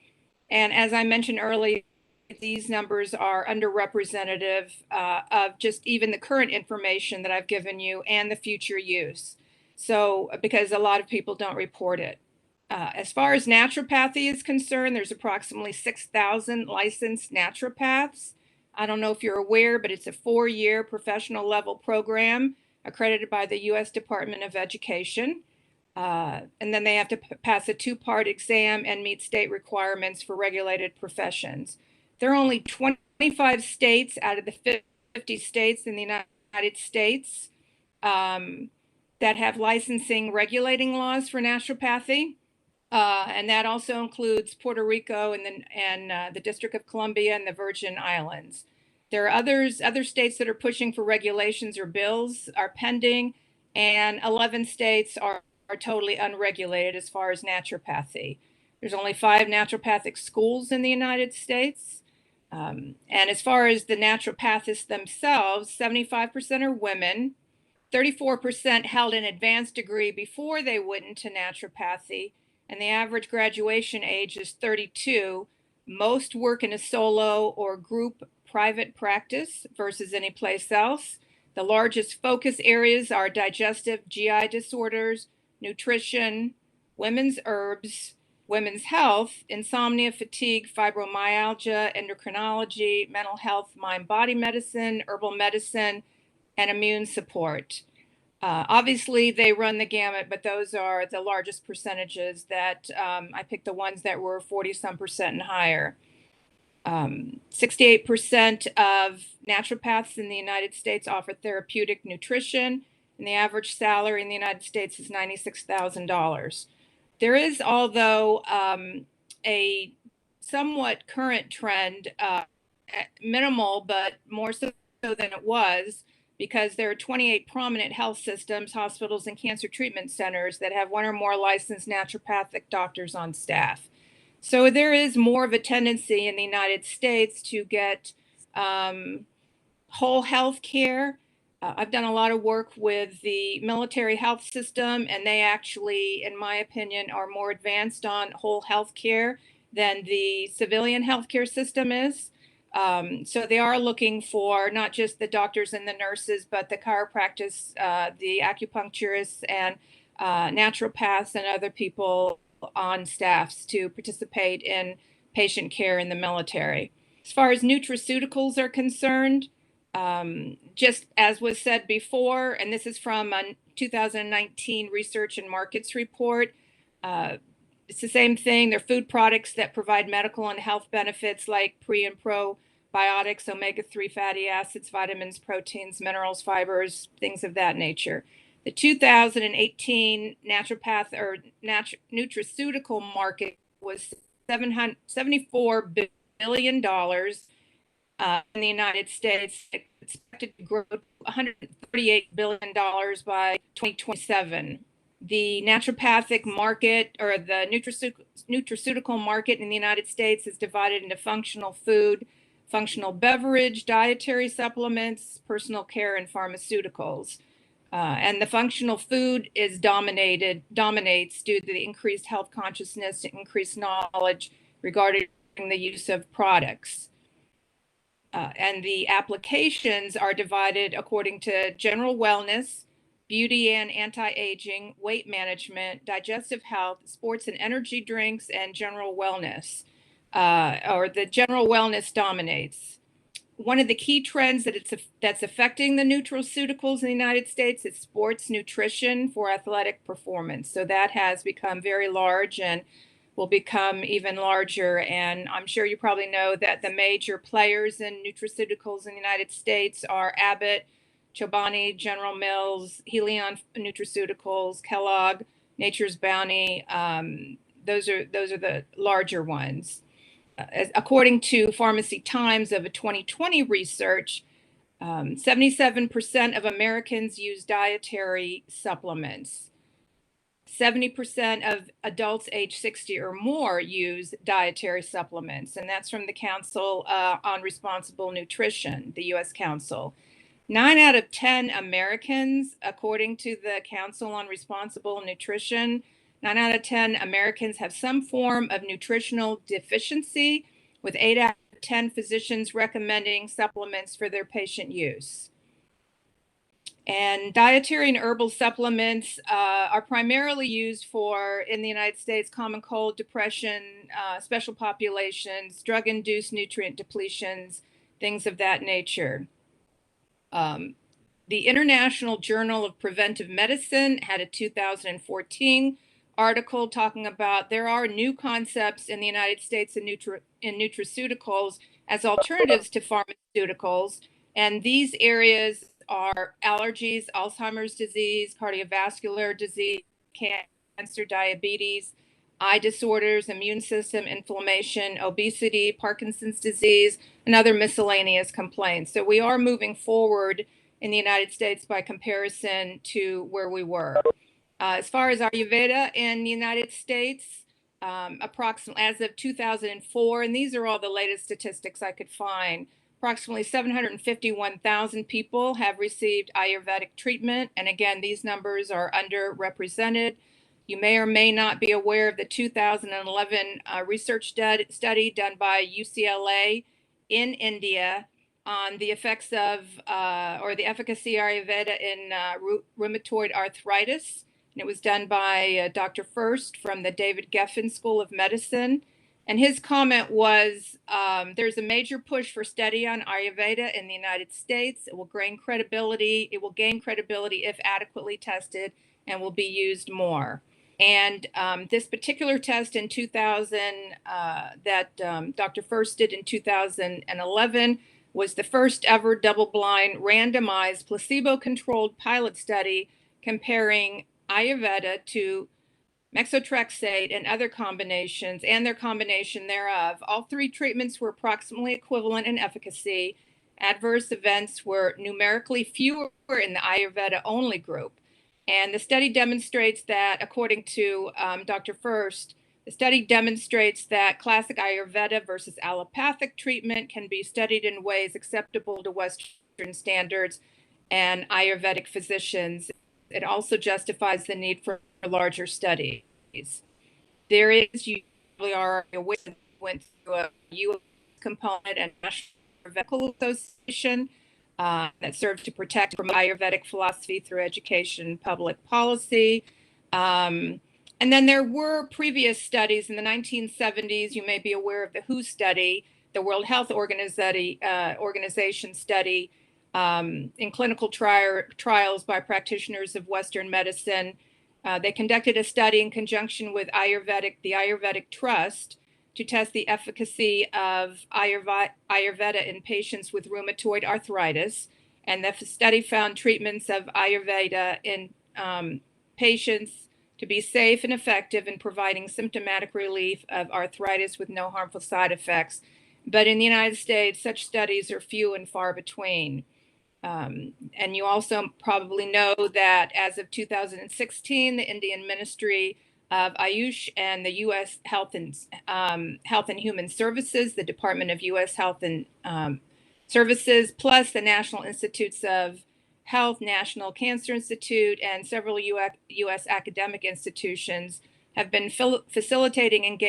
And as I mentioned earlier, these numbers are underrepresentative of just even the current information that I've given you and the future use. So, because a lot of people don't report it. As far as naturopathy is concerned, there's approximately 6,000 licensed naturopaths. I don't know if you're aware, but it's a 4-year professional level program accredited by the U.S. Department of Education. And then they have to pass a 2-part exam and meet state requirements for regulated professions. There are only 25 states out of the 50 states in the United States that have licensing regulating laws for naturopathy. And that also includes Puerto Rico and the District of Columbia and the Virgin Islands. There are other states that are pushing for regulations or bills are pending, and 11 states are totally unregulated as far as naturopathy. There's only 5 naturopathic schools in the United States. And as far as the naturopathists themselves, 75% are women, 34% held an advanced degree before they went into naturopathy, and the average graduation age is 32. Most work in a solo or group private practice versus any place else. The largest focus areas are digestive GI disorders, nutrition, women's herbs, women's health, insomnia, fatigue, fibromyalgia, endocrinology, mental health, mind-body medicine, herbal medicine, and immune support. Obviously, they run the gamut, but those are the largest percentages that I picked the ones that were 40-some% and higher. 68% of naturopaths in the United States offer therapeutic nutrition, and the average salary in the United States is $96,000. There is, although, a somewhat current trend, minimal, but more so than it was, because there are 28 prominent health systems, hospitals, and cancer treatment centers that have 1 or more licensed naturopathic doctors on staff. So there is more of a tendency in the United States to get whole health care. I've done a lot of work with the military health system, and they actually, in my opinion, are more advanced on whole health care than the civilian healthcare system is. So they are looking for not just the doctors and the nurses, but the chiropractors, the acupuncturists, and naturopaths and other people on staffs to participate in patient care in the military. As far as nutraceuticals are concerned, just as was said before, and this is from a 2019 Research and Markets report, it's the same thing. They're food products that provide medical and health benefits like pre and probiotics, omega-3 fatty acids, vitamins, proteins, minerals, fibers, things of that nature. The 2018 nutraceutical market was $74 billion in the United States, expected to grow to $138 billion by 2027. The naturopathic market, or the nutraceutical market in the United States, is divided into functional food, functional beverage, dietary supplements, personal care, and pharmaceuticals. And the functional food is dominates due to the increased health consciousness and increased knowledge regarding the use of products. And the applications are divided according to general wellness, beauty and anti-aging, weight management, digestive health, sports and energy drinks, and general wellness. or the general wellness dominates. One of the key trends that's affecting the nutraceuticals in the United States is sports nutrition for athletic performance. So that has become very large and will become even larger. And I'm sure you probably know that the major players in nutraceuticals in the United States are Abbott, Chobani, General Mills, Helion Nutraceuticals, Kellogg, Nature's Bounty. Those are the larger ones. According to Pharmacy Times of a 2020 research, 77% of Americans use dietary supplements. 70% of adults age 60 or more use dietary supplements, and that's from the Council on Responsible Nutrition, the U.S. Council. 9 out of 10 Americans, according to the Council on Responsible Nutrition, 9 out of 10 Americans have some form of nutritional deficiency, with 8 out of 10 physicians recommending supplements for their patient use. And dietary and herbal supplements are primarily used for, in the United States, common cold, depression, special populations, drug-induced nutrient depletions, things of that nature. The International Journal of Preventive Medicine had a 2014 article talking about there are new concepts in the United States in nutraceuticals as alternatives to pharmaceuticals. And these areas are allergies, Alzheimer's disease, cardiovascular disease, cancer, diabetes, eye disorders, immune system, inflammation, obesity, Parkinson's disease, and other miscellaneous complaints. So we are moving forward in the United States by comparison to where we were. As far as Ayurveda in the United States, approximately as of 2004, and these are all the latest statistics I could find, approximately 751,000 people have received Ayurvedic treatment. And again, these numbers are underrepresented. You may or may not be aware of the 2011 research study done by UCLA in India on the effects of, or the efficacy of Ayurveda in rheumatoid arthritis. And it was done by Dr. First from the David Geffen School of Medicine. And his comment was, there's a major push for study on Ayurveda in the United States. It will gain credibility. It will gain credibility if adequately tested and will be used more. And this particular test in 2000 that Dr. First did in 2011 was the first ever double-blind, randomized, placebo-controlled pilot study comparing Ayurveda to methotrexate and other combinations and their combination thereof. All 3 treatments were approximately equivalent in efficacy. Adverse events were numerically fewer in the Ayurveda only group. And the study demonstrates that, according to Dr. First, the study demonstrates that classic Ayurveda versus allopathic treatment can be studied in ways acceptable to Western standards and Ayurvedic physicians. It also justifies the need for larger studies. There is, you probably are aware, went through a U.S. component and National Medical Association that served to protect from Ayurvedic philosophy through education and public policy. And then there were previous studies in the 1970s. You may be aware of the WHO study, the World Health Organization study, in clinical trials by practitioners of Western medicine. They conducted a study in conjunction with the Ayurvedic Trust to test the efficacy of Ayurveda in patients with rheumatoid arthritis. And the study found treatments of Ayurveda in patients to be safe and effective in providing symptomatic relief of arthritis with no harmful side effects. But in the United States, such studies are few and far between. And you also probably know that as of 2016, the Indian Ministry of AYUSH and the U.S. Health and Human Services, the Department of U.S. Health and Services, plus the National Institutes of Health, National Cancer Institute, and several U.S. academic institutions have been facilitating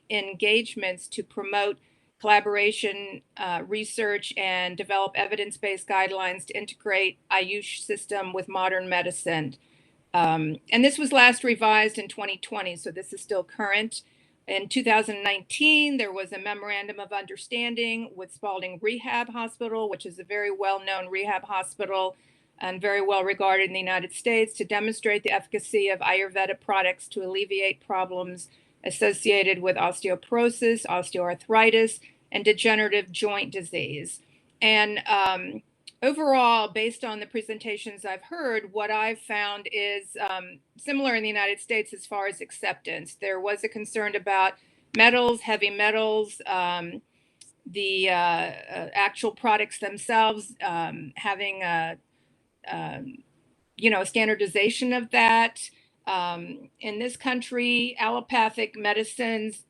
engagements to promote collaboration, research, and develop evidence-based guidelines to integrate AYUSH system with modern medicine. And this was last revised in 2020, so this is still current. In 2019, there was a memorandum of understanding with Spalding Rehab Hospital, which is a very well-known rehab hospital and very well regarded in the United States, to demonstrate the efficacy of Ayurveda products to alleviate problems associated with osteoporosis, osteoarthritis, and degenerative joint disease. And overall, based on the presentations I've heard, what I've found is similar in the United States as far as acceptance. There was a concern about metals, heavy metals, the actual products themselves having a standardization of that. In this country, allopathic medicines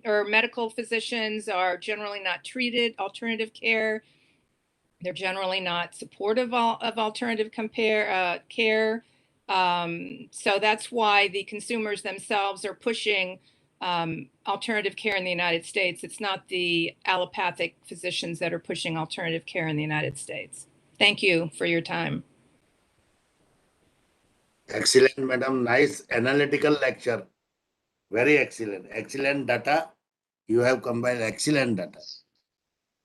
or medical physicians are generally not treated alternative care. They're generally not supportive of alternative care. So that's why the consumers themselves are pushing alternative care in the United States. It's not the allopathic physicians that are pushing alternative care in the United States. Thank you for your time. Excellent, madam. Nice analytical lecture. Very excellent. Excellent data. You have combined excellent data.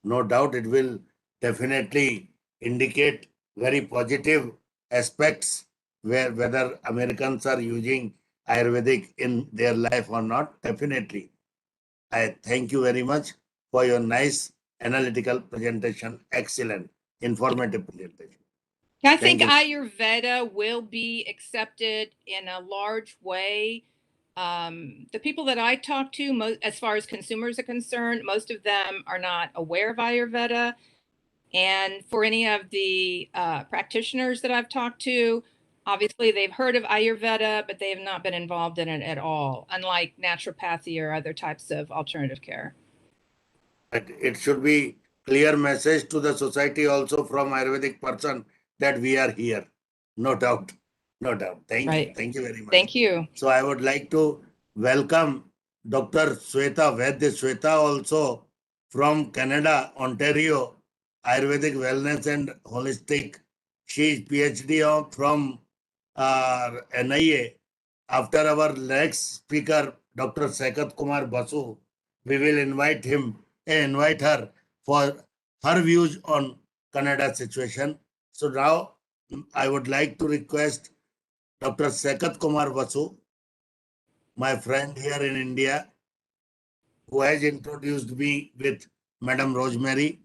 No doubt it will definitely indicate very positive aspects where whether Americans are using Ayurvedic in their life or not. Definitely. I thank you very much for your nice analytical presentation. Excellent, informative presentation. I think Thank Ayurveda will be accepted in a large way. The people that I talk to, as far as consumers are concerned, most of them are not aware of Ayurveda. And for any of the practitioners that I've talked to, obviously they've heard of Ayurveda, but they have not been involved in it at all, unlike naturopathy or other types of alternative care. But it should be clear message to the society also from Ayurvedic person that we are here. No doubt. No doubt. Thank you. Right. Thank you very much. Thank you. So I would like to welcome Dr. Sweta Vaidya Sweta also from Canada, Ontario, Ayurvedic Wellness and Holistic. She is PhD from NIA. After our next speaker, Dr. Sekat Kumar Basu, we will invite her for her views on Canada situation. So now I would like to request Dr. Sekat Kumar Basu, my friend here in India, who has introduced me with Madam Rosemary.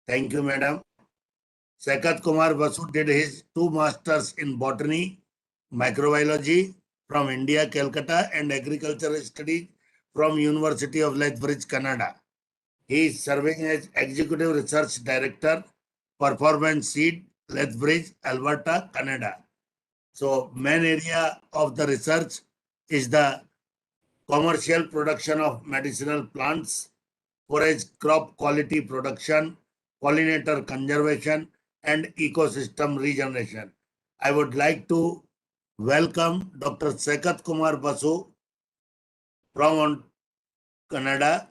Thank you, Madam. Sekat Kumar Basu did his 2 masters in botany, microbiology from India, Calcutta, and agricultural studies from University of Lethbridge, Canada. He is serving as Executive Research Director, Performance Seed, Lethbridge, Alberta, Canada. So main area of the research is the commercial production of medicinal plants, forage crop quality production, pollinator conservation, and ecosystem regeneration. I would like to welcome Dr. Sekat Kumar Basu from Canada,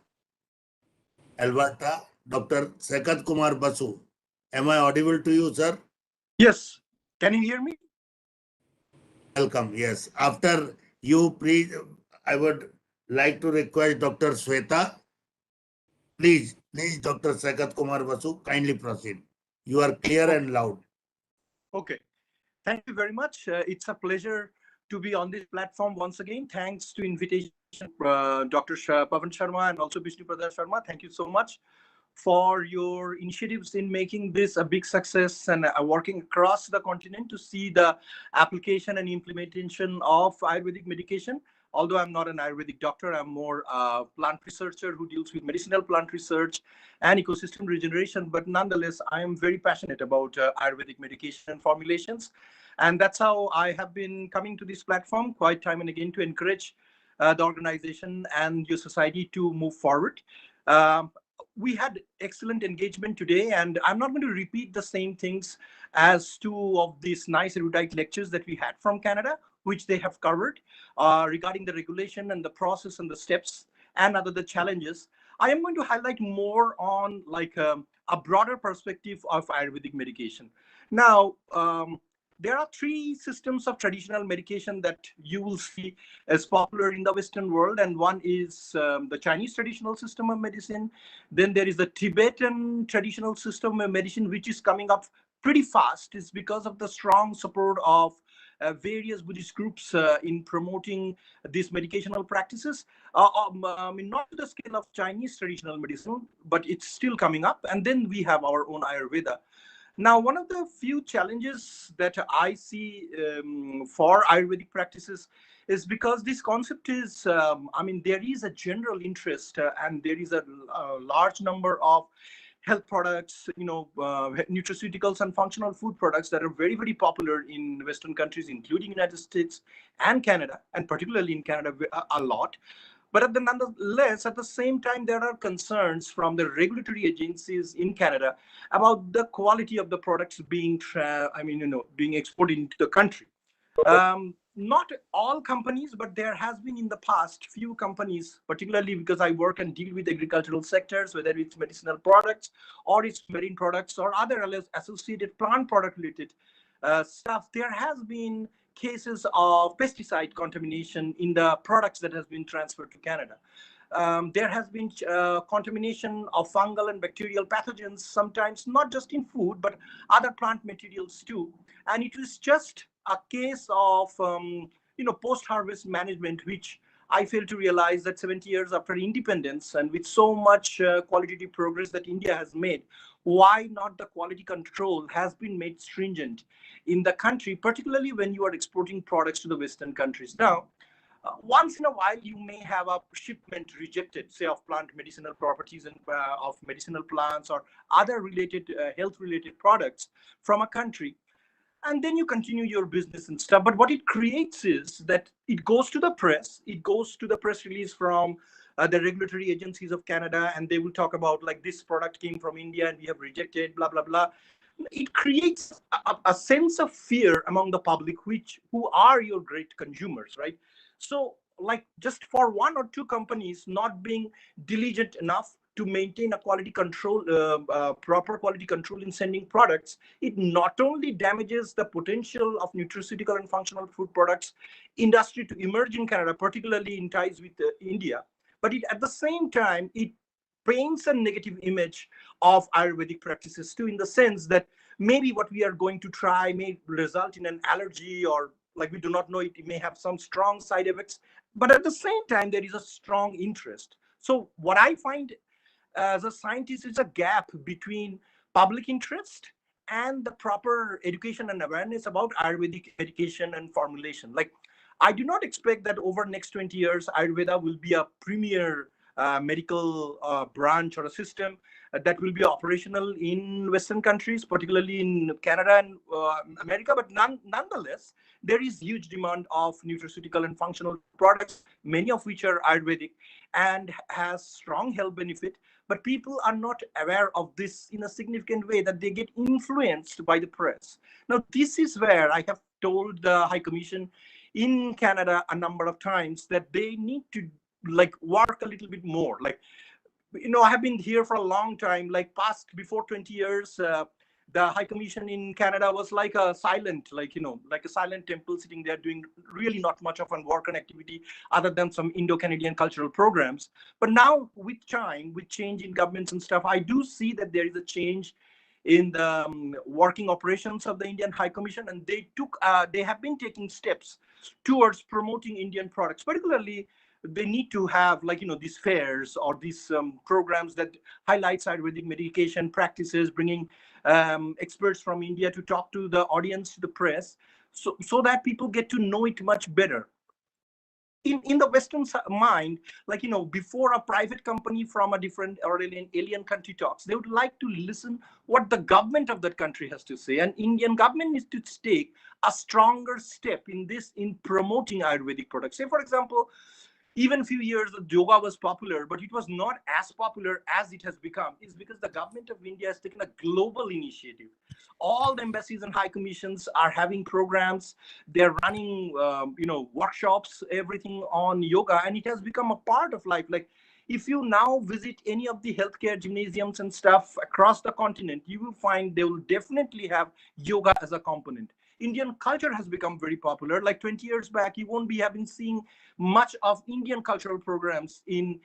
Alberta. Dr. Sekat Kumar Basu. Am I audible to you, sir? Yes. Can you hear me? Welcome. Yes. After you, please, I would like to request Dr. Sweta. Please, Dr. Sekat Kumar Basu, kindly proceed. You are clear and loud. Okay. Thank you very much. It's a pleasure to be on this platform once again. Thanks to invitation, Dr. Pavan Sharma and also Vishnu Pradhan Sharma. Thank you so much for your initiatives in making this a big success and working across the continent to see the application and implementation of Ayurvedic medication. Although I'm not an Ayurvedic doctor, I'm more a plant researcher who deals with medicinal plant research and ecosystem regeneration. But nonetheless, I am very passionate about Ayurvedic medication formulations. And that's how I have been coming to this platform quite time and again to encourage the organization and your society to move forward. We had excellent engagement today, and I'm not going to repeat the same things as 2 of these nice erudite lectures that we had from Canada, which they have covered regarding the regulation and the process and the steps and other the challenges. I am going to highlight more on like a broader perspective of Ayurvedic medication. Now, there are three systems of traditional medication that you will see as popular in the Western world. And one is the Chinese traditional system of medicine. Then there is the Tibetan traditional system of medicine, which is coming up pretty fast. It's because of the strong support of various Buddhist groups in promoting these medicational practices. I mean, not to the scale of Chinese traditional medicine, but it's still coming up. And then we have our own Ayurveda. Now, one of the few challenges that I see for Ayurvedic practices is because this concept is, I mean, there is a general interest and there is a large number of health products, nutraceuticals and functional food products that are very, very popular in Western countries, including United States and Canada, and particularly in Canada a lot. But nonetheless, at the same time, there are concerns from the regulatory agencies in Canada about the quality of the products being, being exported into the country. Not all companies, but there has been in the past few companies, particularly because I work and deal with agricultural sectors, whether it's medicinal products or it's marine products or other associated plant product related stuff. There has been cases of pesticide contamination in the products that has been transferred to Canada. There has been contamination of fungal and bacterial pathogens, sometimes not just in food, but other plant materials too. And it was just a case of, post-harvest management, which I fail to realize that 70 years after independence and with so much qualitative progress that India has made, why not the quality control has been made stringent in the country, particularly when you are exporting products to the Western countries. Now, once in a while, you may have a shipment rejected, say of plant medicinal properties and of medicinal plants or other related health-related products from a country. And then you continue your business and stuff. But what it creates is that it goes to the press. It goes to the press release from the regulatory agencies of Canada, and they will talk about like this product came from India and we have rejected, blah, blah, blah. It creates a sense of fear among the public, who are your great consumers, right? So like just for one or two companies not being diligent enough to maintain a quality control, proper quality control in sending products, it not only damages the potential of nutraceutical and functional food products industry to emerge in Canada, particularly in ties with India, but at the same time, it paints a negative image of Ayurvedic practices too, in the sense that maybe what we are going to try may result in an allergy, or like we do not know, it may have some strong side effects, but at the same time, there is a strong interest. So what I find as a scientist is a gap between public interest and the proper education and awareness about Ayurvedic medication and formulation. Like, I do not expect that over next 20 years, Ayurveda will be a premier medical branch or a system that will be operational in Western countries, particularly in Canada and America. But nonetheless, there is huge demand of nutraceutical and functional products, many of which are Ayurvedic and has strong health benefit. But people are not aware of this in a significant way, that they get influenced by the press. Now, this is where I have told the High Commission in Canada a number of times that they need to like work a little bit more. Like, I have been here for a long time, like before 20 years, the High Commission in Canada was like a silent, like a silent temple sitting there doing really not much of an work and activity other than some Indo-Canadian cultural programs. But now with time, with change in governments and stuff, I do see that there is a change in the working operations of the Indian High Commission, and they have been taking steps towards promoting Indian products. Particularly, they need to have these fairs or these programs that highlights Ayurvedic medication practices, bringing experts from India to talk to the audience, to the press, so that people get to know it much better. In the Western mind, before a private company from a different or alien country talks, they would like to listen what the government of that country has to say. And Indian government needs to take a stronger step in promoting Ayurvedic products. Say, for example, even a few years ago, yoga was popular, but it was not as popular as it has become. It's because the government of India has taken a global initiative. All the embassies and high commissions are having programs. They're running, workshops, everything on yoga, and it has become a part of life. Like, if you now visit any of the healthcare gymnasiums and stuff across the continent, you will find they will definitely have yoga as a component. Indian culture has become very popular. Like 20 years back, you won't be having seeing much of Indian cultural programs in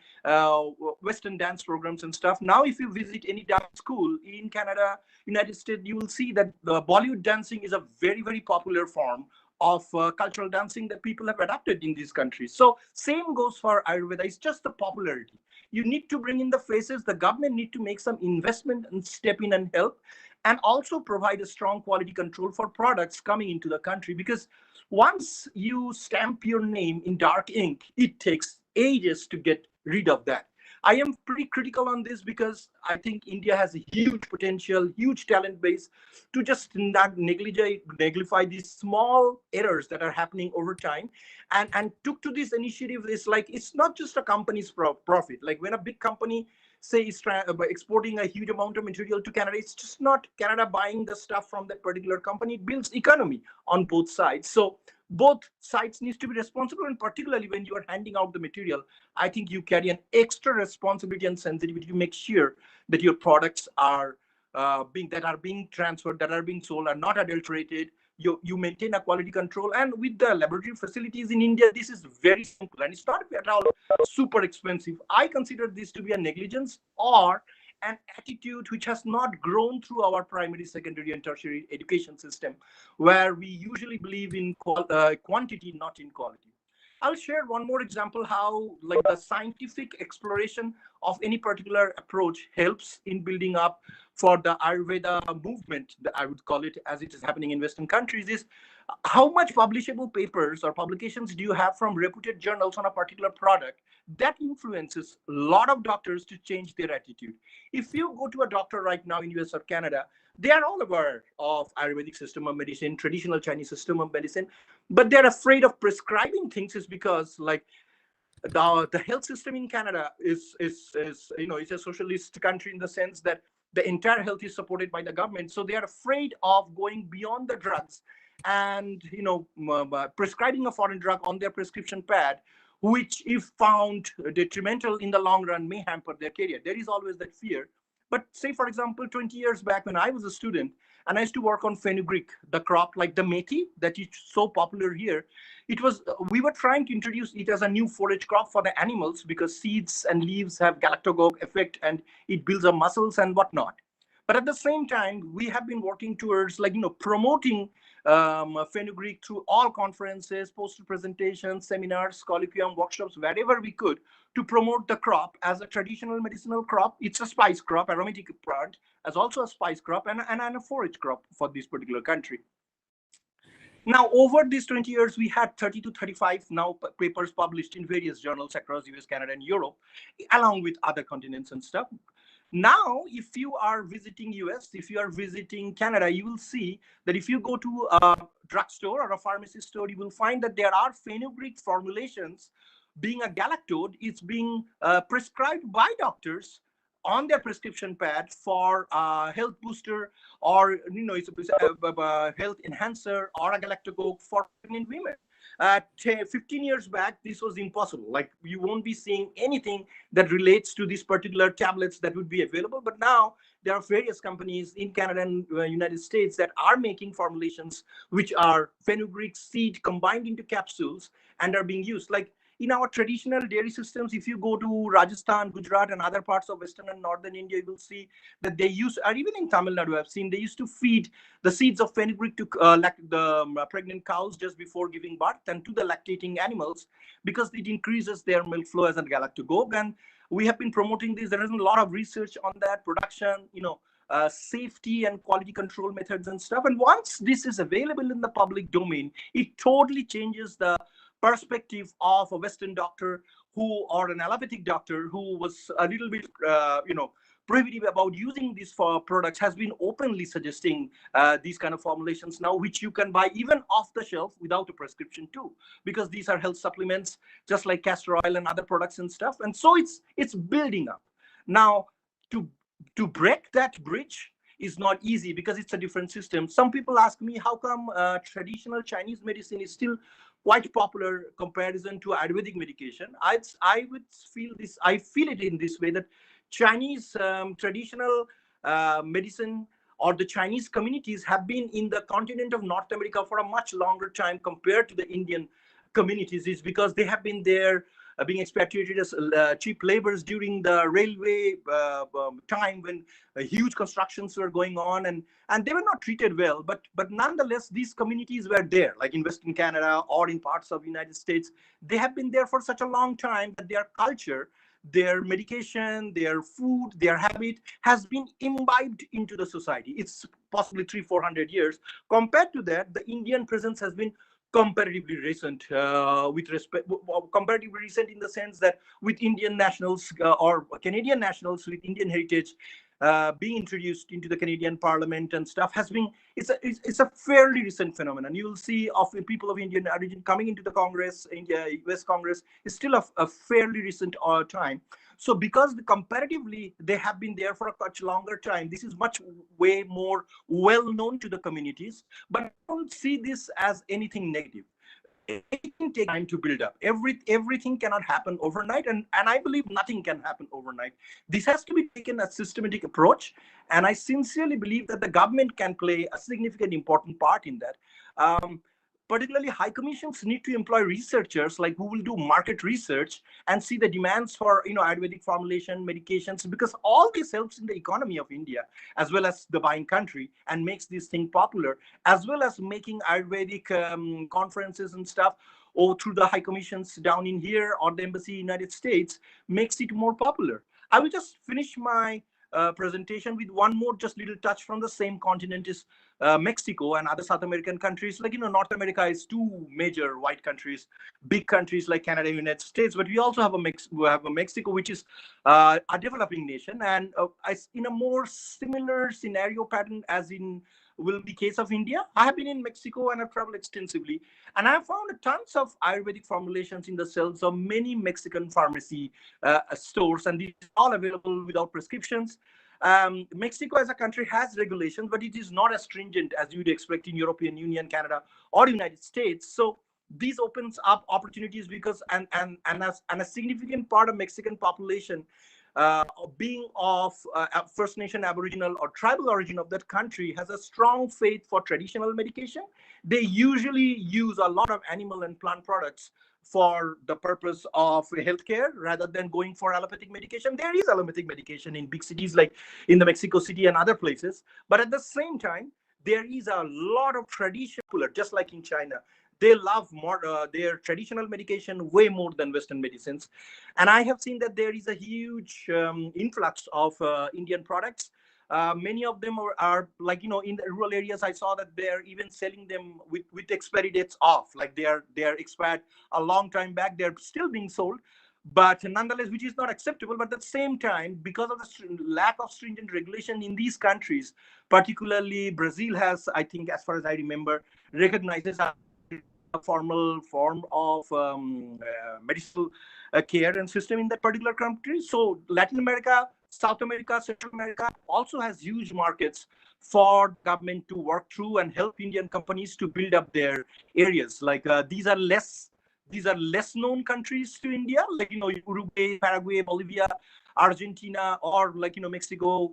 Western dance programs and stuff. Now, if you visit any dance school in Canada, United States, you will see that the Bollywood dancing is a very, very popular form of cultural dancing that people have adapted in these countries. So same goes for Ayurveda. It's just the popularity. You need to bring in the faces. The government need to make some investment and step in and help, and also provide a strong quality control for products coming into the country. Because once you stamp your name in dark ink, it takes ages to get rid of that. I am pretty critical on this because I think India has a huge potential, huge talent base to just not neglify these small errors that are happening over time, and took to this initiative. Is like, it's not just a company's profit. Like when a big company say is exporting a huge amount of material to Canada, it's just not Canada buying the stuff from that particular company. It builds economy on both sides. So both sides needs to be responsible, and particularly when you are handing out the material, I think you carry an extra responsibility and sensitivity to make sure that your products are being transferred, that are being sold, are not adulterated. You maintain a quality control, and with the laboratory facilities in India, this is very simple, and it's not at all super expensive. I consider this to be a negligence or an attitude which has not grown through our primary, secondary, and tertiary education system, where we usually believe in quantity, not in quality. I'll share one more example how like the scientific exploration of any particular approach helps in building up for the Ayurveda movement, that I would call it, as it is happening in Western countries, is how much publishable papers or publications do you have from reputed journals on a particular product. That influences a lot of doctors to change their attitude. If you go to a doctor right now in US or Canada, they are all aware of Ayurvedic system of medicine, traditional Chinese system of medicine, but they're afraid of prescribing things. Is because like the health system in Canada is it's a socialist country in the sense that the entire health is supported by the government. So they are afraid of going beyond the drugs and prescribing a foreign drug on their prescription pad, which if found detrimental in the long run may hamper their career. There is always that fear. But say, for example, 20 years back when I was a student and I used to work on fenugreek, the crop like the methi that is so popular here, we were trying to introduce it as a new forage crop for the animals because seeds and leaves have galactagogue effect and it builds up muscles and whatnot. But at the same time, we have been working towards promoting fenugreek through all conferences, poster presentations, seminars, colloquium, workshops, wherever we could, to promote the crop as a traditional medicinal crop. It's a spice crop, aromatic plant, as also a spice crop and a forage crop for this particular country. Now, over these 20 years, we had 30 to 35 now papers published in various journals across US, Canada, and Europe, along with other continents and stuff. Now, if you are visiting US, if you are visiting Canada, you will see that if you go to a drugstore or a pharmacy store, you will find that there are fenugreek formulations. Being a galactose, it's being prescribed by doctors on their prescription pad for a health booster, or it's a health enhancer or a galactagogue for pregnant women. 15 years back, this was impossible. Like you won't be seeing anything that relates to these particular tablets that would be available. But now there are various companies in Canada and United States that are making formulations which are fenugreek seed combined into capsules and are being used. Like in our traditional dairy systems, if you go to Rajasthan, Gujarat, and other parts of Western and Northern India, you will see that they use, or even in Tamil Nadu, I've seen they used to feed the seeds of fenugreek to the pregnant cows just before giving birth and to the lactating animals because it increases their milk flow as a galactagogue. And we have been promoting this. There is a lot of research on that production, safety and quality control methods and stuff. And once this is available in the public domain, it totally changes the perspective of a Western doctor or an allopathic doctor who was a little bit, prohibitive about using these products, has been openly suggesting these kind of formulations now, which you can buy even off the shelf without a prescription too, because these are health supplements, just like castor oil and other products and stuff. And so it's building up. Now, to break that bridge is not easy because it's a different system. Some people ask me, how come traditional Chinese medicine is still quite popular comparison to Ayurvedic medication? I would feel this. I feel it in this way that Chinese traditional medicine or the Chinese communities have been in the continent of North America for a much longer time compared to the Indian communities, is because they have been there being expatriated as cheap laborers during the railway time when huge constructions were going on, and they were not treated well. But nonetheless, these communities were there, like in Western Canada or in parts of the United States. They have been there for such a long time that their culture, their medication, their food, their habit has been imbibed into the society. It's possibly 300-400 years. Compared to that, the Indian presence has been comparatively recent, with respect, comparatively recent in the sense that with Indian nationals or Canadian nationals with Indian heritage being introduced into the Canadian Parliament and stuff has been, it's a fairly recent phenomenon. You will see of people of Indian origin coming into the Congress, India, US Congress is still a fairly recent time. So because comparatively they have been there for a much longer time, this is much way more well known to the communities. But I don't see this as anything negative. Everything takes time to build up. Everything cannot happen overnight, and I believe nothing can happen overnight. This has to be taken a systematic approach, and I sincerely believe that the government can play a significant, important part in that. Particularly, high commissions need to employ researchers like who will do market research and see the demands for Ayurvedic formulation, medications, because all this helps in the economy of India as well as the buying country and makes this thing popular, as well as making Ayurvedic conferences and stuff or through the high commissions down in here or the embassy in the United States makes it more popular. I will just finish my presentation with one more just little touch from the same continent is Mexico and other South American countries. Like, North America is two major white countries, big countries like Canada, United States, but we also have a Mexico, which is a developing nation, and in a more similar scenario pattern as in will be case of India. I have been in Mexico and I've traveled extensively, and I have found tons of Ayurvedic formulations in the shelves of many Mexican pharmacy stores, and these are all available without prescriptions. Mexico as a country has regulations, but it is not as stringent as you'd expect in European Union, Canada, or United States. So this opens up opportunities because and a significant part of Mexican population being of First Nation, Aboriginal, or tribal origin of that country has a strong faith for traditional medication. They usually use a lot of animal and plant products for the purpose of healthcare rather than going for allopathic medication. There is allopathic medication in big cities like in the Mexico City and other places, but at the same time, there is a lot of traditional, just like in China. They love more their traditional medication way more than Western medicines. And I have seen that there is a huge influx of Indian products. Many of them are like, in the rural areas, I saw that they're even selling them with expiry dates off. Like they're expired a long time back. They're still being sold. But nonetheless, which is not acceptable. But at the same time, because of the lack of stringent regulation in these countries, particularly Brazil has, I think, as far as I remember, recognizes a formal form of medical care and system in that particular country. So Latin America, South America, Central America also has huge markets for government to work through and help Indian companies to build up their areas. Like these are less known countries to India, like Uruguay, Paraguay, Bolivia, Argentina, or like Mexico,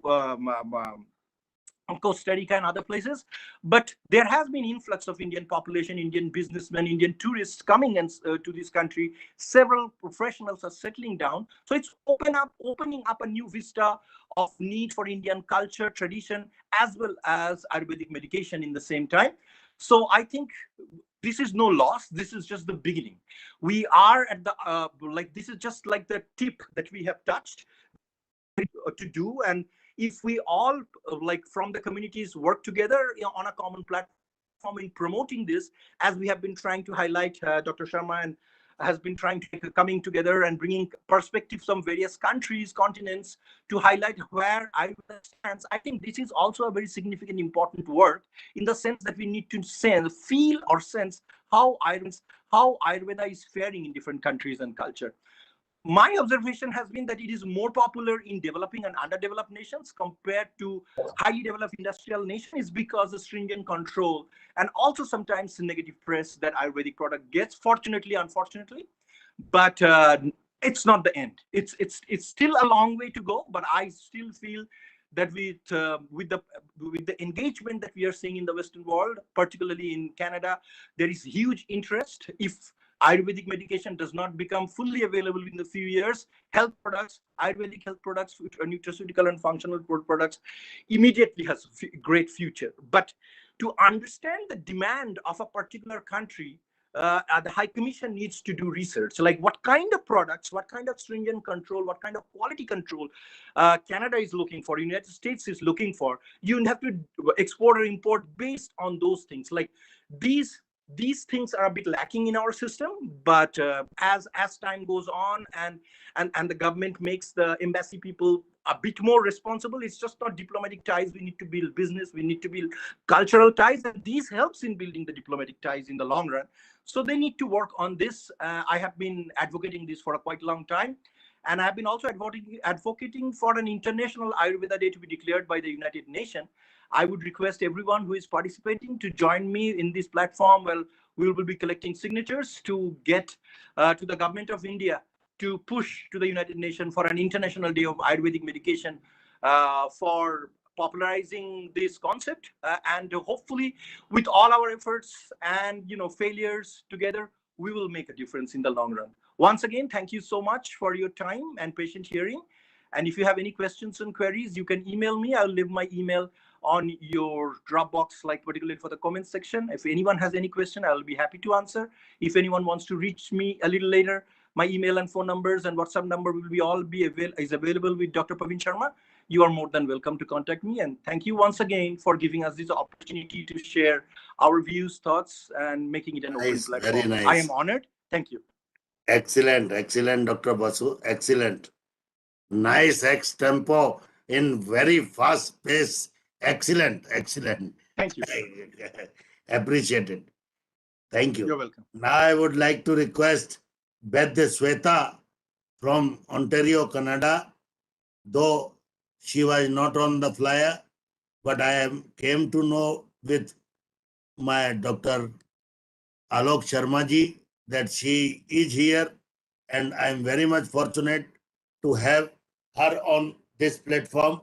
Costa Rica and other places. But there has been influx of Indian population, Indian businessmen, Indian tourists coming to this country. Several professionals are settling down. So it's opening up a new vista of need for Indian culture, tradition, as well as Ayurvedic medication in the same time. So I think this is no loss. This is just the beginning. We are at the, this is just like the tip that we have touched to do. And if we all, like from the communities, work together on a common platform in promoting this, as we have been trying to highlight, Dr. Sharma and has been trying to coming together and bringing perspectives from various countries, continents to highlight where Ayurveda stands. I think this is also a very significant, important work in the sense that we need to feel or sense how Ayurveda is faring in different countries and culture. My observation has been that it is more popular in developing and underdeveloped nations compared to highly developed industrial nations, because of stringent control and also sometimes negative press that Ayurvedic product gets, fortunately, unfortunately. But it's not the end. It's still a long way to go, but I still feel that with the engagement that we are seeing in the Western world, particularly in Canada, there is huge interest. If Ayurvedic medication does not become fully available in the few years, health products, Ayurvedic health products, nutraceutical and functional products, immediately has a great future. But to understand the demand of a particular country, the High Commission needs to do research, like what kind of products, what kind of stringent control, what kind of quality control Canada is looking for, United States is looking for. You have to export or import based on those things. Like these things are a bit lacking in our system, but as time goes on and the government makes the embassy people a bit more responsible, it's just not diplomatic ties. We need to build business, we need to build cultural ties, and these helps in building the diplomatic ties in the long run. So they need to work on this. I have been advocating this for a quite long time, and I've been also advocating for an international Ayurveda Day to be declared by the United Nations. I would request everyone who is participating to join me in this platform. Well, we will be collecting signatures to get to the government of India to push to the United Nations for an International Day of Ayurvedic Medication for popularizing this concept, and hopefully with all our efforts and failures together, we will make a difference in the long run. Once again, thank you so much for your time and patient hearing. And if you have any questions and queries, you can email me. I'll leave my email on your Dropbox, like particularly for the comments section. If anyone has any question, I'll be happy to answer. If anyone wants to reach me a little later, my email and phone numbers and WhatsApp number will be available with Dr. Pavin Sharma. You are more than welcome to contact me. And thank you once again for giving us this opportunity to share our views, thoughts, and making it an open platform. Very nice. I am honored. Thank you. Excellent, Dr. Basu. Excellent. Nice tempo in very fast pace. Excellent. Thank you. Appreciate it. Thank you. You're welcome. Now I would like to request Vaidya Sweta from Ontario, Canada. Though she was not on the flyer, but I came to know with my Dr. Alok Sharma ji that she is here, and I am very much fortunate to have her on this platform.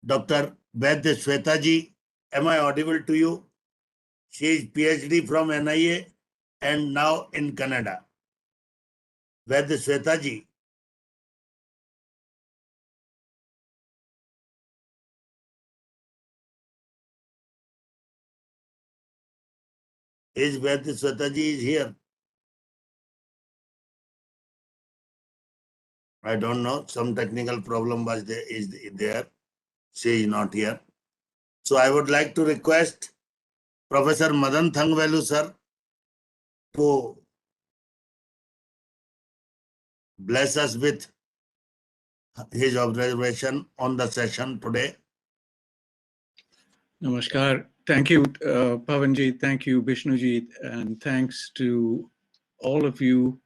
Dr. Vaidya Sweta ji, am I audible to you? She is PhD from NIA and now in Canada. Vaidya Sweta ji. Is Vaidya Sweta ji is here? I don't know. Some technical problem was there. Is there? She is not here. So I would like to request Professor Madan Thangvelu sir to bless us with his observation on the session today. Namaskar. Thank you, Pavanji. Thank you, Vishnuji. And thanks to all of you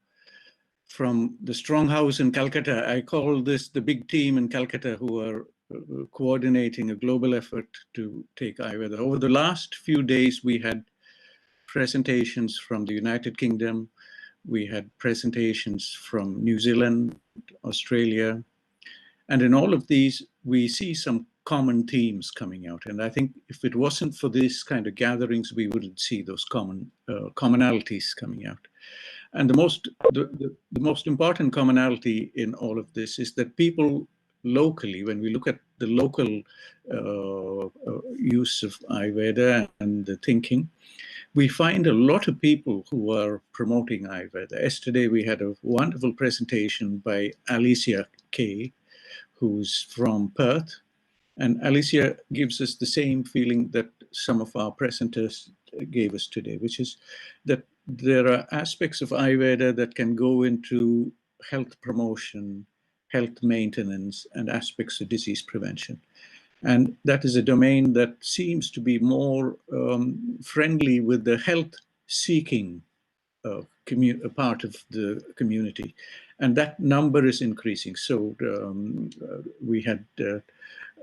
from the strong house in Calcutta. I call this the big team in Calcutta who are coordinating a global effort to take Ayurveda. Over the last few days, we had presentations from the United Kingdom. We had presentations from New Zealand, Australia. And in all of these, we see some common themes coming out. And I think if it wasn't for these kind of gatherings, we wouldn't see those commonalities coming out. And the most important commonality in all of this is that people locally, when we look at the local use of Ayurveda and the thinking, we find a lot of people who are promoting Ayurveda. Yesterday, we had a wonderful presentation by Alicia Kay, who's from Perth. And Alicia gives us the same feeling that some of our presenters gave us today, which is that there are aspects of Ayurveda that can go into health promotion, health maintenance, and aspects of disease prevention. And that is a domain that seems to be more friendly with the health-seeking part of the community. And that number is increasing. So we had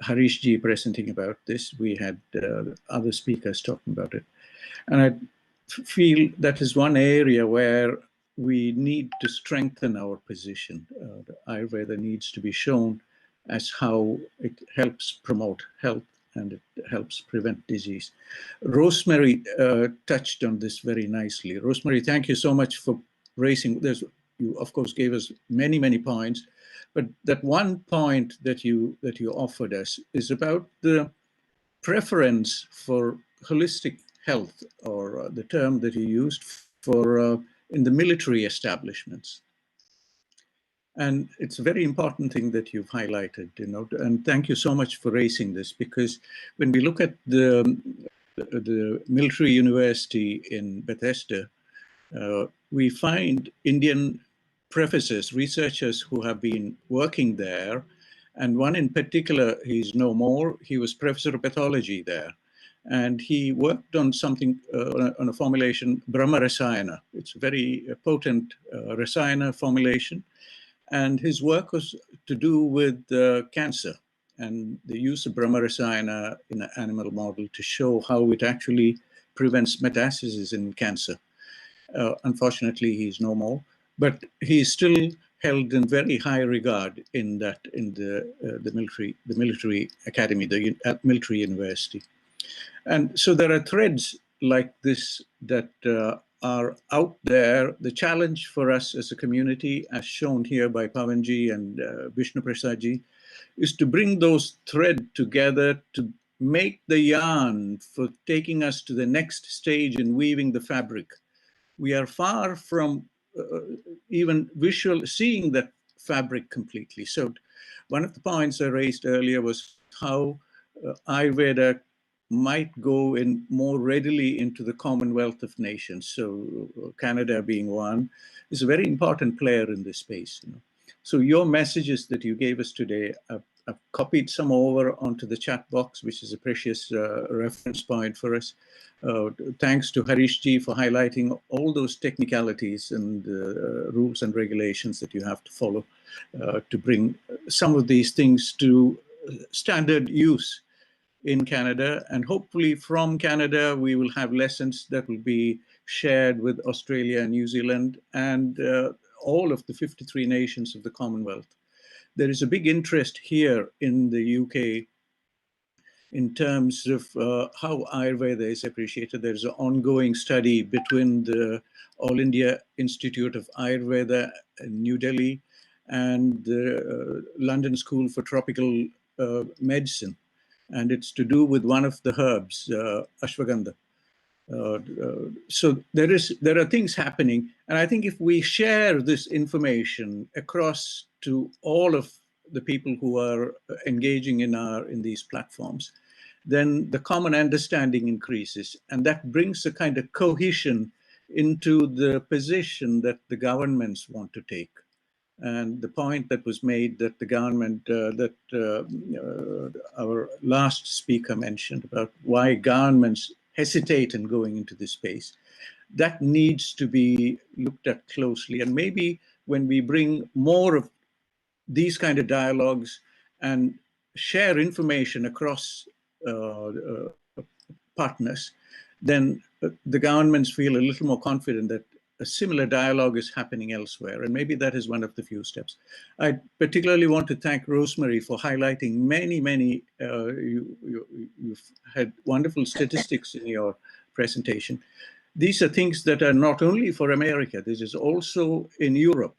Harish ji presenting about this. We had other speakers talking about it. And I feel that is one area where we need to strengthen our position. Ayurveda needs to be shown as how it helps promote health and it helps prevent disease. Rosemary touched on this very nicely. Rosemary, thank you so much for raising this. You, of course, gave us many, many points, but that one point that you offered us is about the preference for holistic health, or the term that you used for in the military establishments. And it's a very important thing that you've highlighted, you know, and thank you so much for raising this, because when we look at the military university in Bethesda, we find Indian professors, researchers who have been working there, and one in particular, he's no more, he was professor of pathology there. And he worked on something, on a formulation, Brahma Rasayana. It's a very potent Rasayana formulation. And his work was to do with cancer and the use of Brahma Rasayana in an animal model to show how it actually prevents metastasis in cancer. Unfortunately, he's no more, but he's still held in very high regard in the military academy, the military university. And so there are threads like this that are out there. The challenge for us as a community, as shown here by Pavanji and Vishnu Prasadji, is to bring those threads together to make the yarn for taking us to the next stage in weaving the fabric. We are far from even seeing that fabric completely. So one of the points I raised earlier was how Ayurveda might go in more readily into the Commonwealth of Nations. So Canada being one is a very important player in this space. You know? So your messages that you gave us today, I've copied some over onto the chat box, which is a precious reference point for us. Thanks to Harishji for highlighting all those technicalities and rules and regulations that you have to follow to bring some of these things to standard use in Canada. And hopefully from Canada, we will have lessons that will be shared with Australia and New Zealand and all of the 53 nations of the Commonwealth. There is a big interest here in the UK in terms of how Ayurveda is appreciated. There's an ongoing study between the All India Institute of Ayurveda in New Delhi and the London School for Tropical Medicine. And it's to do with one of the herbs, ashwagandha. So there are things happening. And I think if we share this information across to all of the people who are engaging in these platforms, then the common understanding increases. And that brings a kind of cohesion into the position that the governments want to take. And the point that was made that the government, our last speaker mentioned about why governments hesitate in going into this space, that needs to be looked at closely. And maybe when we bring more of these kind of dialogues and share information across partners, then the governments feel a little more confident that a similar dialogue is happening elsewhere. And maybe that is one of the few steps. I particularly want to thank Rosemary for highlighting many, you've had wonderful statistics in your presentation. These are things that are not only for America, this is also in Europe.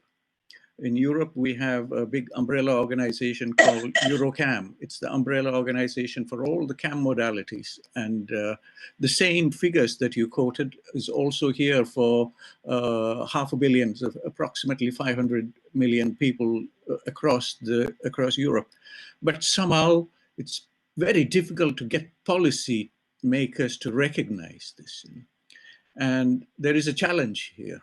In Europe, we have a big umbrella organization called EuroCam. It's the umbrella organization for all the CAM modalities. And the same figures that you quoted is also here for 500 million, of approximately 500 million people across Europe. But somehow it's very difficult to get policy makers to recognize this. And there is a challenge here.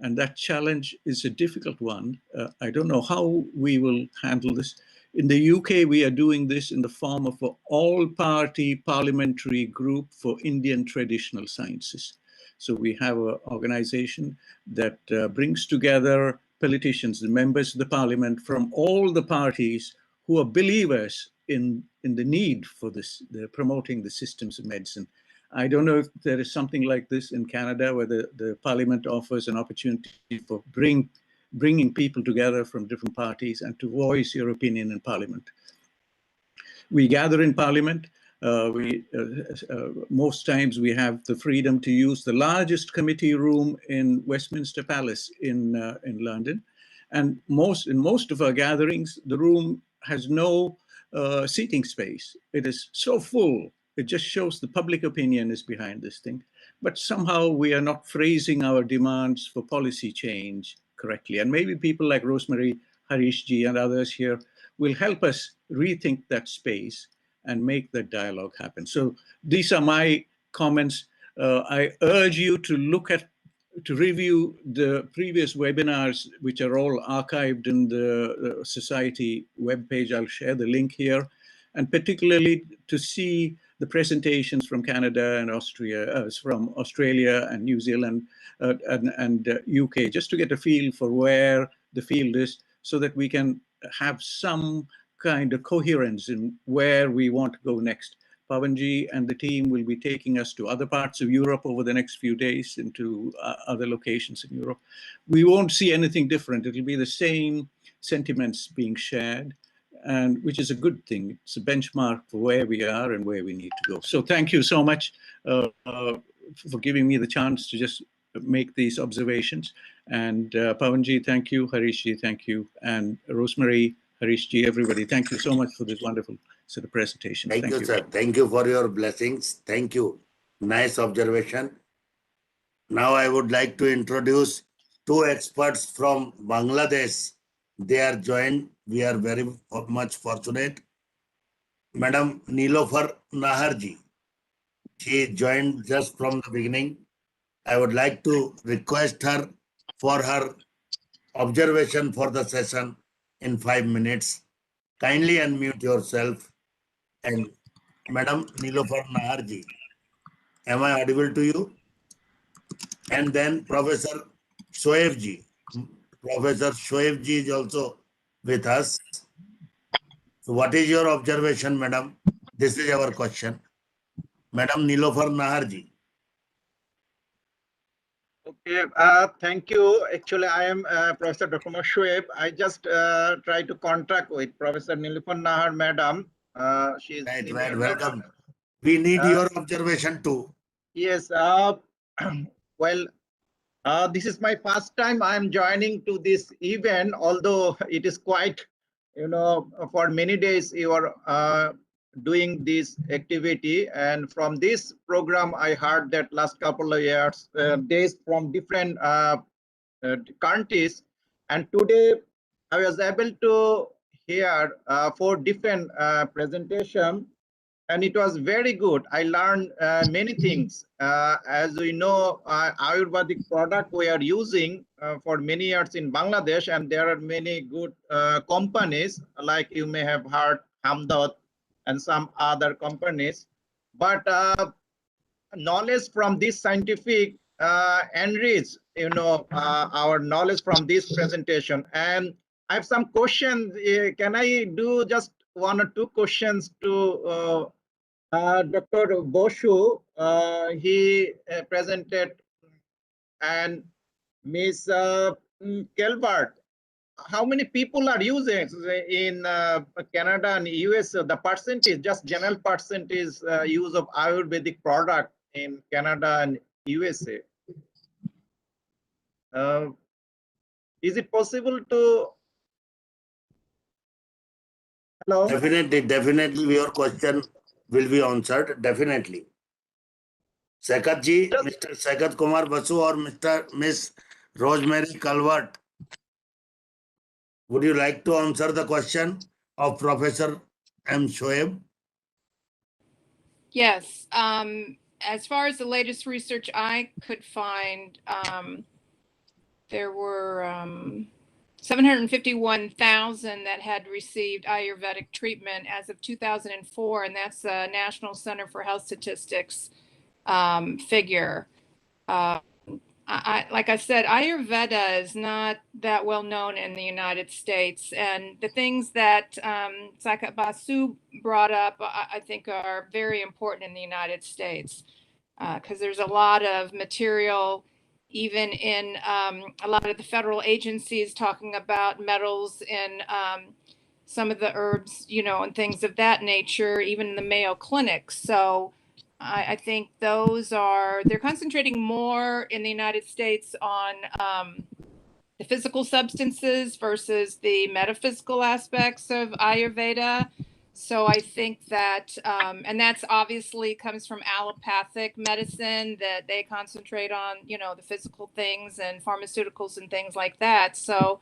And that challenge is a difficult one. I don't know how we will handle this. In the UK, we are doing this in the form of an all-party parliamentary group for Indian traditional sciences. So we have an organization that brings together politicians, the members of the parliament from all the parties who are believers in the need for this, promoting the systems of medicine. I don't know if there is something like this in Canada where the parliament offers an opportunity for bring bringing people together from different parties and to voice your opinion in Parliament. We gather in Parliament. Most times we have the freedom to use the largest committee room in Westminster Palace in London. And in most of our gatherings, the room has no seating space. It is so full. It just shows the public opinion is behind this thing. But somehow we are not phrasing our demands for policy change correctly. And maybe people like Rosemary, Harish ji, and others here will help us rethink that space and make that dialogue happen. So these are my comments. I urge you to review the previous webinars, which are all archived in the Society webpage. I'll share the link here, and particularly to see the presentations from Canada and Austria, from Australia and New Zealand and UK, just to get a feel for where the field is, so that we can have some kind of coherence in where we want to go next. Pavanji and the team will be taking us to other parts of Europe over the next few days, into other locations in Europe. We won't see anything different. It'll be the same sentiments being shared, and which is a good thing. It's a benchmark for where we are and where we need to go. So thank you so much for giving me the chance to just make these observations. And Pavanji, thank you. Harishji, thank you. And Rosemary, Harishji, everybody, thank you so much for this wonderful set of presentations. Thank you, sir. Thank you for your blessings. Thank you. Nice observation. Now I would like to introduce two experts from Bangladesh. They are joined. We are very much fortunate. Madam Nilofar Naharji. She joined just from the beginning. I would like to request her for her observation for the session in 5 minutes. Kindly unmute yourself. And Madam Nilofar Naharji, am I audible to you? And then Professor Shoaibji. Professor Shoaibji is also with us. So what is your observation, madam? This is our question. Madam Nilofar Naharji. Okay, thank you. Actually, I am Professor Dr. Shoaib. I just try to contact with Professor Nilofar Nahar, madam. She is Right, welcome. We need your observation too. Yes. Well, this is my first time I am joining to this event, although it is quite, for many days you are doing this activity. And from this program, I heard that last couple of years, days from different countries. And today I was able to hear 4 different presentations. And it was very good. I learned many things. As we know, Ayurvedic product we are using for many years in Bangladesh, and there are many good companies, like you may have heard Hamdard and some other companies. But knowledge from this scientific enrich, our knowledge from this presentation. And I have some questions. Can I do just 1 or 2 questions to Dr. Boshu? He presented, and Ms. Kelbert. How many people are using in Canada and US? The percentage, just general percentage use of Ayurvedic product in Canada and USA. Is it possible to? Hello? Definitely your question will be answered. Definitely. Sakat ji, Mr. Sakat Kumar Basu or Miss Rosemary Calvert. Would you like to answer the question of Professor M. Shoaib? Yes. As far as the latest research I could find, there were 751,000 that had received Ayurvedic treatment as of 2004, and that's the National Center for Health Statistics figure. Like I said, Ayurveda is not that well known in the United States, and the things that Sakat Basu brought up, I think, are very important in the United States, because there's a lot of material even in a lot of the federal agencies talking about metals in some of the herbs, and things of that nature, even in the Mayo Clinic. So I think they're concentrating more in the United States on the physical substances versus the metaphysical aspects of Ayurveda. So I think that, and that's obviously comes from allopathic medicine, that they concentrate on, the physical things and pharmaceuticals and things like that. So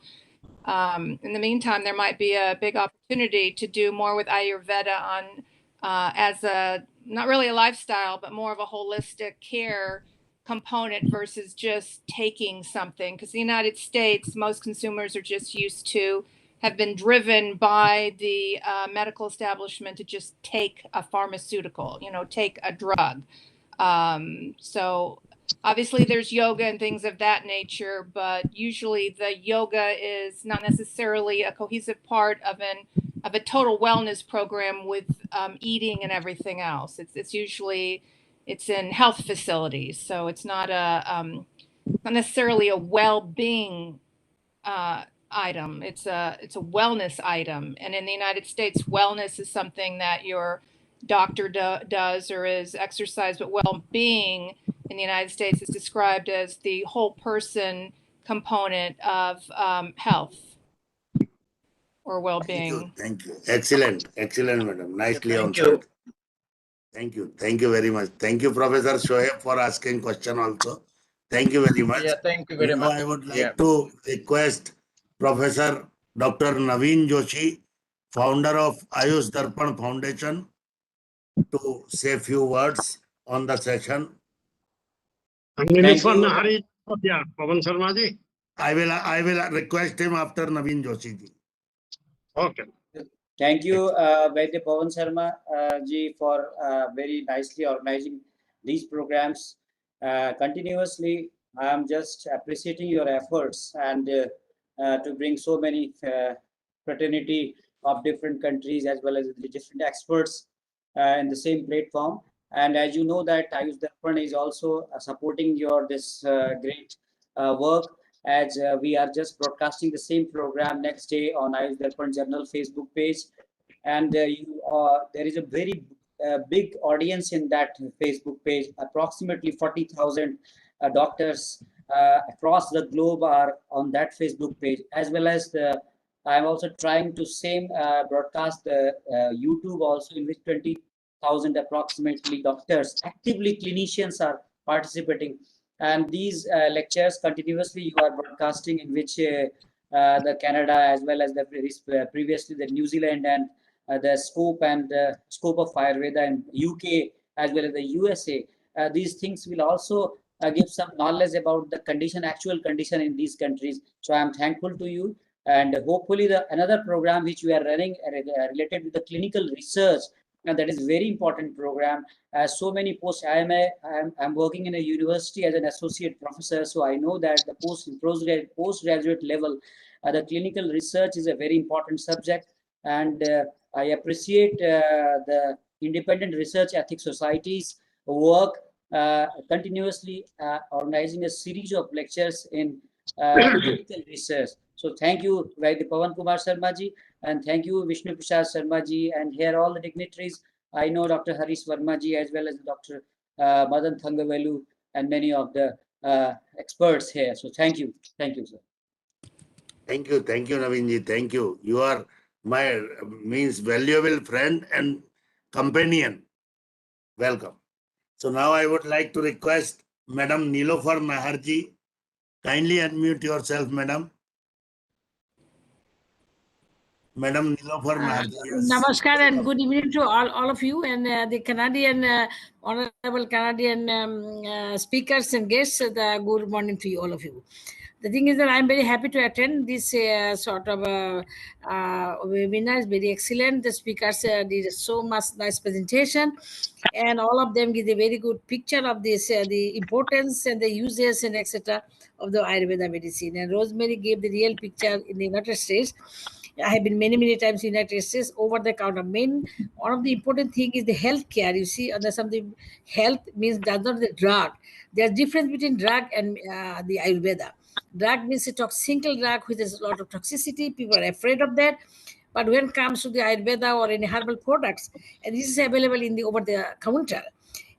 in the meantime, there might be a big opportunity to do more with Ayurveda on as a, not really a lifestyle, but more of a holistic care component versus just taking something. Because the United States, most consumers are just used to, have been driven by the medical establishment to just take a pharmaceutical, take a drug. So obviously there's yoga and things of that nature, but usually the yoga is not necessarily a cohesive part of a total wellness program with eating and everything else. It's usually in health facilities, so it's not not necessarily a well-being item. It's a wellness item, and in the United States, wellness is something that your doctor does or is exercise, but well-being in the United States is described as the whole person component of health or well-being. Thank you. Excellent, madam. Nicely Thank answered. you. Thank you very much. Thank you, Professor Shoaib, for asking question also. Thank you very much. Yeah, thank you very Now much. I would like Yeah. to request Professor Dr. Naveen Joshi, founder of Ayush Darpan Foundation, to say a few words on the session. Thank you. Pavan Sharma ji. I will request him after Naveen Joshi ji. Okay. Thank you, Vaidya Pavan Sharma ji, for very nicely organizing these programs continuously. I am just appreciating your efforts and to bring so many fraternity of different countries as well as the different experts in the same platform. And as you know that Ayush Darpan is also supporting your this great work, as we are just broadcasting the same program next day on Ayush Darpan Journal Facebook page. And there is a very big audience in that Facebook page. Approximately 40,000 doctors across the globe are on that Facebook page, as well as I'm also trying to broadcast the YouTube also, in which 20,000 approximately doctors, actively clinicians, are participating. And these lectures continuously you are broadcasting, in which the Canada as well as the previously the New Zealand and the scope of Ayurveda in UK as well as the USA. These things will also give some knowledge about the actual condition in these countries. So I am thankful to you, and hopefully another program which we are running related with the clinical research, and that is very important program. So many posts. I'm working in a university as an associate professor, so I know that the postgraduate level, the clinical research is a very important subject. And I appreciate the Independent Research Ethics Society's work continuously organizing a series of lectures in clinical research. So thank you, Vaidya Pavan Kumar Sharma ji, and thank you, Vishnu Prasad Sharma ji, and here all the dignitaries. I know Dr. Harish Verma ji as well as Dr. Madan Thangavelu and many of the experts here. So thank you, sir. Thank you, Naveen ji. Thank you. You are my valuable friend and companion. Welcome. So now I would like to request Madam Nilofar Naharji. Kindly unmute yourself, Madam. Madam Nilofar Naharji. Yes. Namaskar and good evening to all of you, and the Canadian, honorable Canadian speakers and guests. Good morning to you, all of you. The thing is that I'm very happy to attend this sort of webinar. It's very excellent. The speakers did so much nice presentation, and all of them give a very good picture of this, the importance and the uses and etc. of the Ayurveda medicine. And Rosemary gave the real picture in the United States. I have been many times in United States over the counter. One of the important thing is the health care. You see, under something health means does not the drug. There's difference between drug and the Ayurveda. Drug means a single drug which has a lot of toxicity. People are afraid of that. But when it comes to the Ayurveda or any herbal products, and this is available in the over the counter,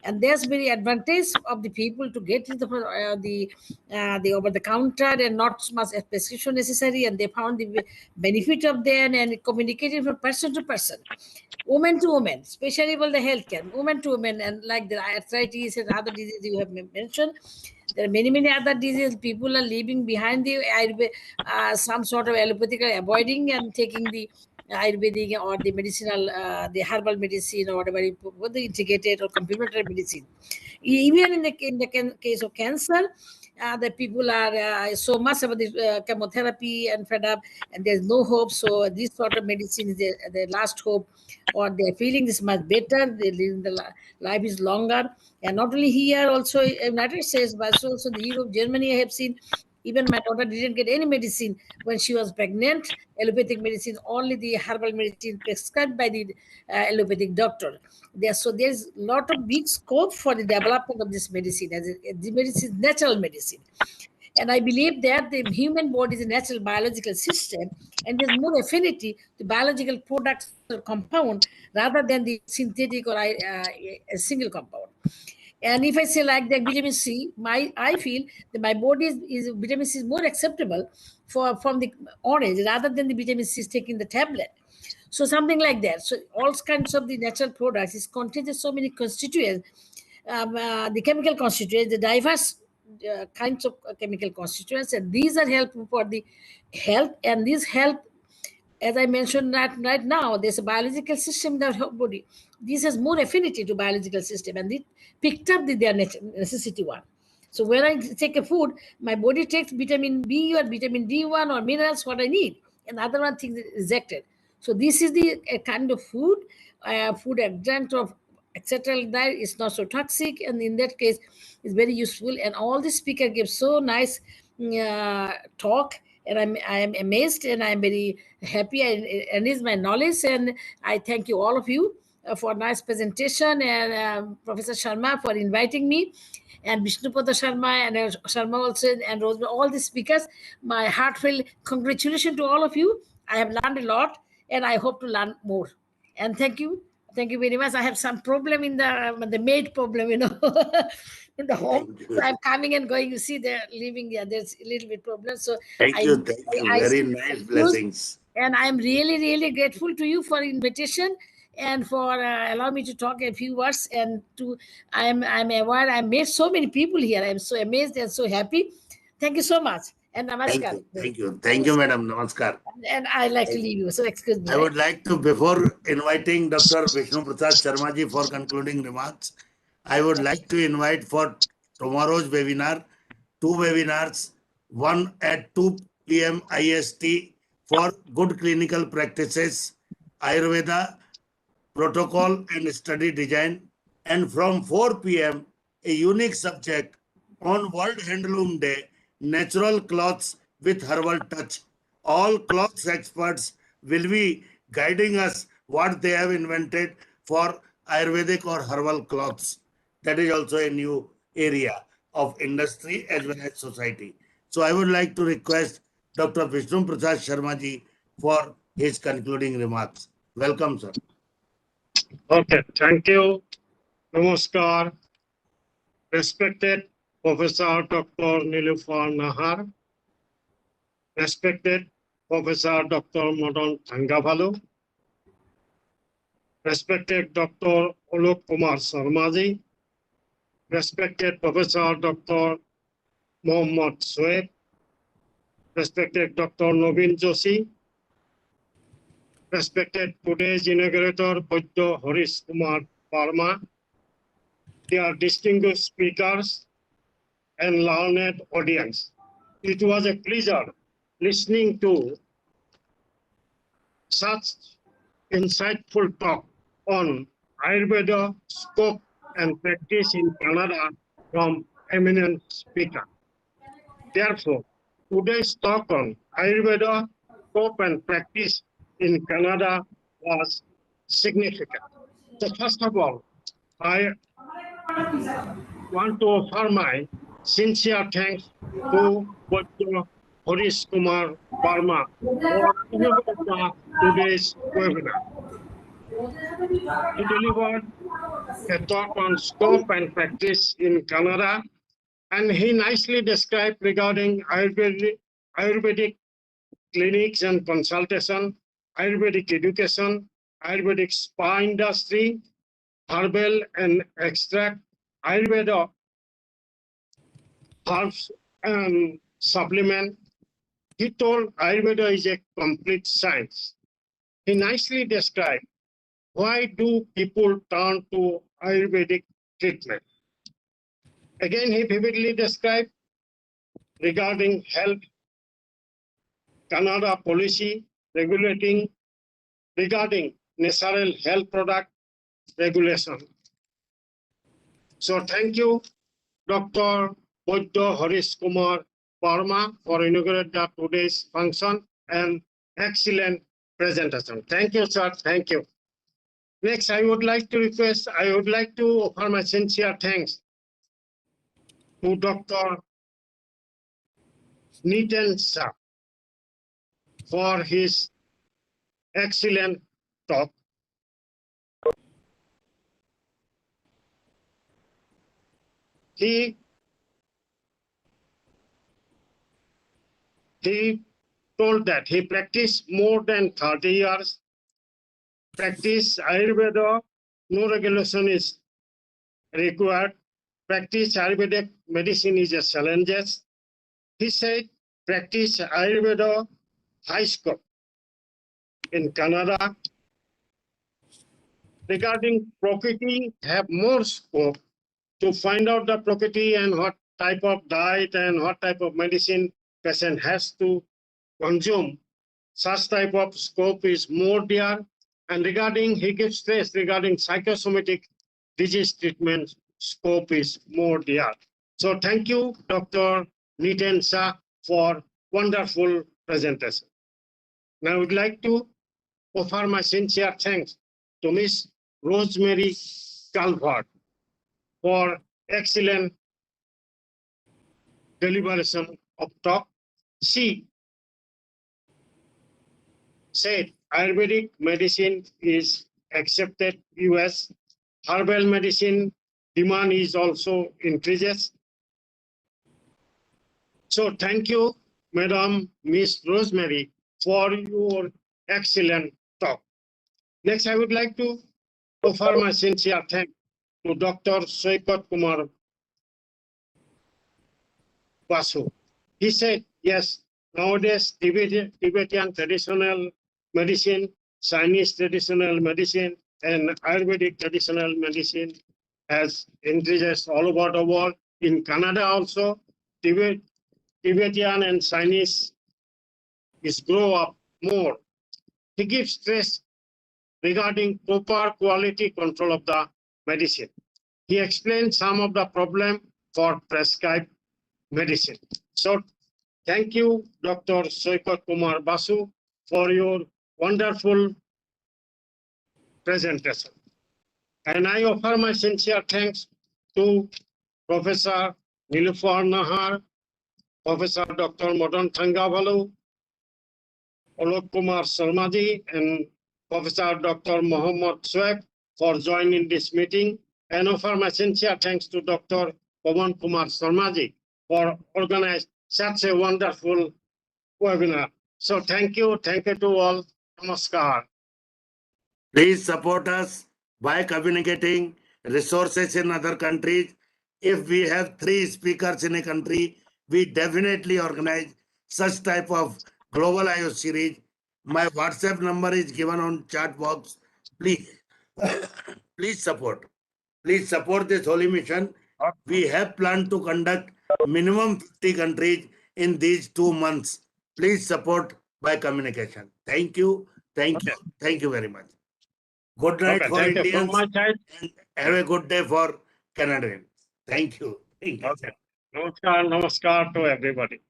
and there's very advantage of the people to get the over the counter and not so much a prescription necessary, and they found the benefit of them and communicating from person to person, woman to woman, especially for the healthcare, woman to woman, and like the arthritis and other diseases you have mentioned. There are many other diseases. People are leaving behind the some sort of allopathic, avoiding and taking the Ayurvedic or the medicinal, the herbal medicine or whatever, the integrated or complementary medicine. Even in the case of cancer, the people are so much about the chemotherapy and fed up, and there's no hope. So this sort of medicine is the last hope, or they're feeling this much better. Life is longer, and not only here, also United States, but also the Europe, Germany. I have seen. Even my daughter didn't get any medicine when she was pregnant. Allopathic medicine, only the herbal medicine prescribed by the allopathic doctor. There's a lot of big scope for the development of this medicine, as the medicine is natural medicine. And I believe that the human body is a natural biological system, and there's more affinity to biological products or compound rather than the synthetic or a single compound. And if I say like the vitamin C, I feel that my body is vitamin C is more acceptable from the orange rather than the vitamin C is taking the tablet. So something like that. So all kinds of the natural products is contains so many constituents, the chemical constituents, the diverse kinds of chemical constituents, and these are helpful for the health. And these help, as I mentioned right now, there's a biological system in the body. This has more affinity to biological system, and it picked up their necessity one. So when I take a food, my body takes vitamin B or vitamin D1 or minerals what I need, and other one things is rejected. So this is the a kind of food adjunct of etc. That is not so toxic, and in that case, is very useful. And all the speaker gives so nice talk, and I'm amazed, and I'm very happy. And is my knowledge, and I thank you all of you for nice presentation, and Professor Sharma for inviting me, and Vishnupada Sharma and Sharma also, and Rosma, all the speakers. My heartfelt congratulations to all of you. I have learned a lot, and I hope to learn more. And thank you. Thank you very much. I have some problem in the maid problem, in the home. So I'm coming and going. You see, they're living there. There's a little bit problem. So Thank you. Very nice blessings. And I'm really grateful to you for invitation and for allowing me to talk a few words. And I'm aware I met so many people here. I'm so amazed and so happy. Thank you so much. And namaskar. Thank you, madam. Namaskar. And I'd like to leave you. So excuse me. I would like to, before inviting Dr. Vishnu Prasad Sharma ji for concluding remarks, I would like to invite for tomorrow's webinar, 2 webinars, one at 2 p.m. IST for good clinical practices, Ayurveda, protocol and study design, and from 4 p.m. a unique subject on World Handloom Day, natural cloths with herbal touch. All clothes experts will be guiding us what they have invented for Ayurvedic or herbal cloths. That is also a new area of industry as well as society. So I would like to request Dr. Vishnu Prasad Sharma ji for his concluding remarks. Welcome, sir. Okay, thank you. Namaskar. Respected Professor Dr. Nilufar Nahar, respected Professor Dr. Madan Thangavalu, respected Dr. Alok Kumar Sarmaji, respected Professor Dr. Mohammad Swaib, respected Dr. Naveen Joshi, respected today's inaugurator, Bajjo Harish Kumar Parma, dear distinguished speakers and learned audience. It was a pleasure listening to such insightful talk on Ayurveda scope and practice in Canada from eminent speaker. Therefore, today's talk on Ayurveda scope and practice in Canada was significant. So first of all, I want to offer my sincere thanks to Dr. Harish Kumar Barma for today's webinar. He delivered a talk on scope and practice in Canada, and he nicely described regarding Ayurvedic clinics and consultation, Ayurvedic education, Ayurvedic spa industry, herbal and extract, Ayurveda herbs and supplement. He told Ayurveda is a complete science. He nicely described why do people turn to Ayurvedic treatment. Again, he vividly described regarding health, Canada policy regulating regarding natural health product regulation. So thank you, Dr. Boddo Harish Kumar Parma, for inaugurating today's function and excellent presentation. Thank you, sir. Thank you. Next, I would like to offer my sincere thanks to Dr. Nitin Shah for his excellent talk. He told that he practiced more than 30 years, practice Ayurveda, no regulation is required, practice Ayurvedic medicine is a challenge. He said, practice Ayurveda high scope in Canada. Regarding property, have more scope to find out the property and what type of diet and what type of medicine patient has to consume. Such type of scope is more there. And regarding, he gives stress regarding psychosomatic disease treatment, scope is more there. So thank you, Dr. Nitin Shah, for wonderful presentation. Now I would like to offer my sincere thanks to Miss Rosemary Calvert for excellent deliberation of talk. She said Ayurvedic medicine is accepted US. Herbal medicine demand is also increases. So thank you, Madam Miss Rosemary, for your excellent talk. Next, I would like to offer my sincere thanks to Dr. Soikat Kumar Basu. He said, yes, nowadays Tibetan traditional medicine, Chinese traditional medicine, and Ayurvedic traditional medicine has increases all over the world. In Canada also, Tibetan and Chinese is grow up more. He gives stress regarding proper quality control of the medicine. He explained some of the problem for prescribed medicine. So thank you, Dr. Soikat Kumar Basu, for your wonderful presentation. And I offer my sincere thanks to Professor Nilufar Nahar, Professor Dr. Madan Thangavalu, Alok Kumar Sharmaji, and Professor Dr. Mohammad Sweb for joining this meeting, and offer my sincere thanks to Dr. Pawan Kumar Sharmaji for organizing such a wonderful webinar. So thank you to all. Namaskar. Please support us by communicating resources in other countries. If we have 3 speakers in a country, we definitely organize such type of global IO series. My WhatsApp number is given on chat box. Please, please support. Please support this holy mission. We have planned to conduct minimum 50 countries in these 2 months. Please support by communication. Thank you. Thank you. Thank you very much. Good night for thank you Indians. from my side. And have a good day for Canadians. Thank you. Thank you. Okay. Namaskar to everybody.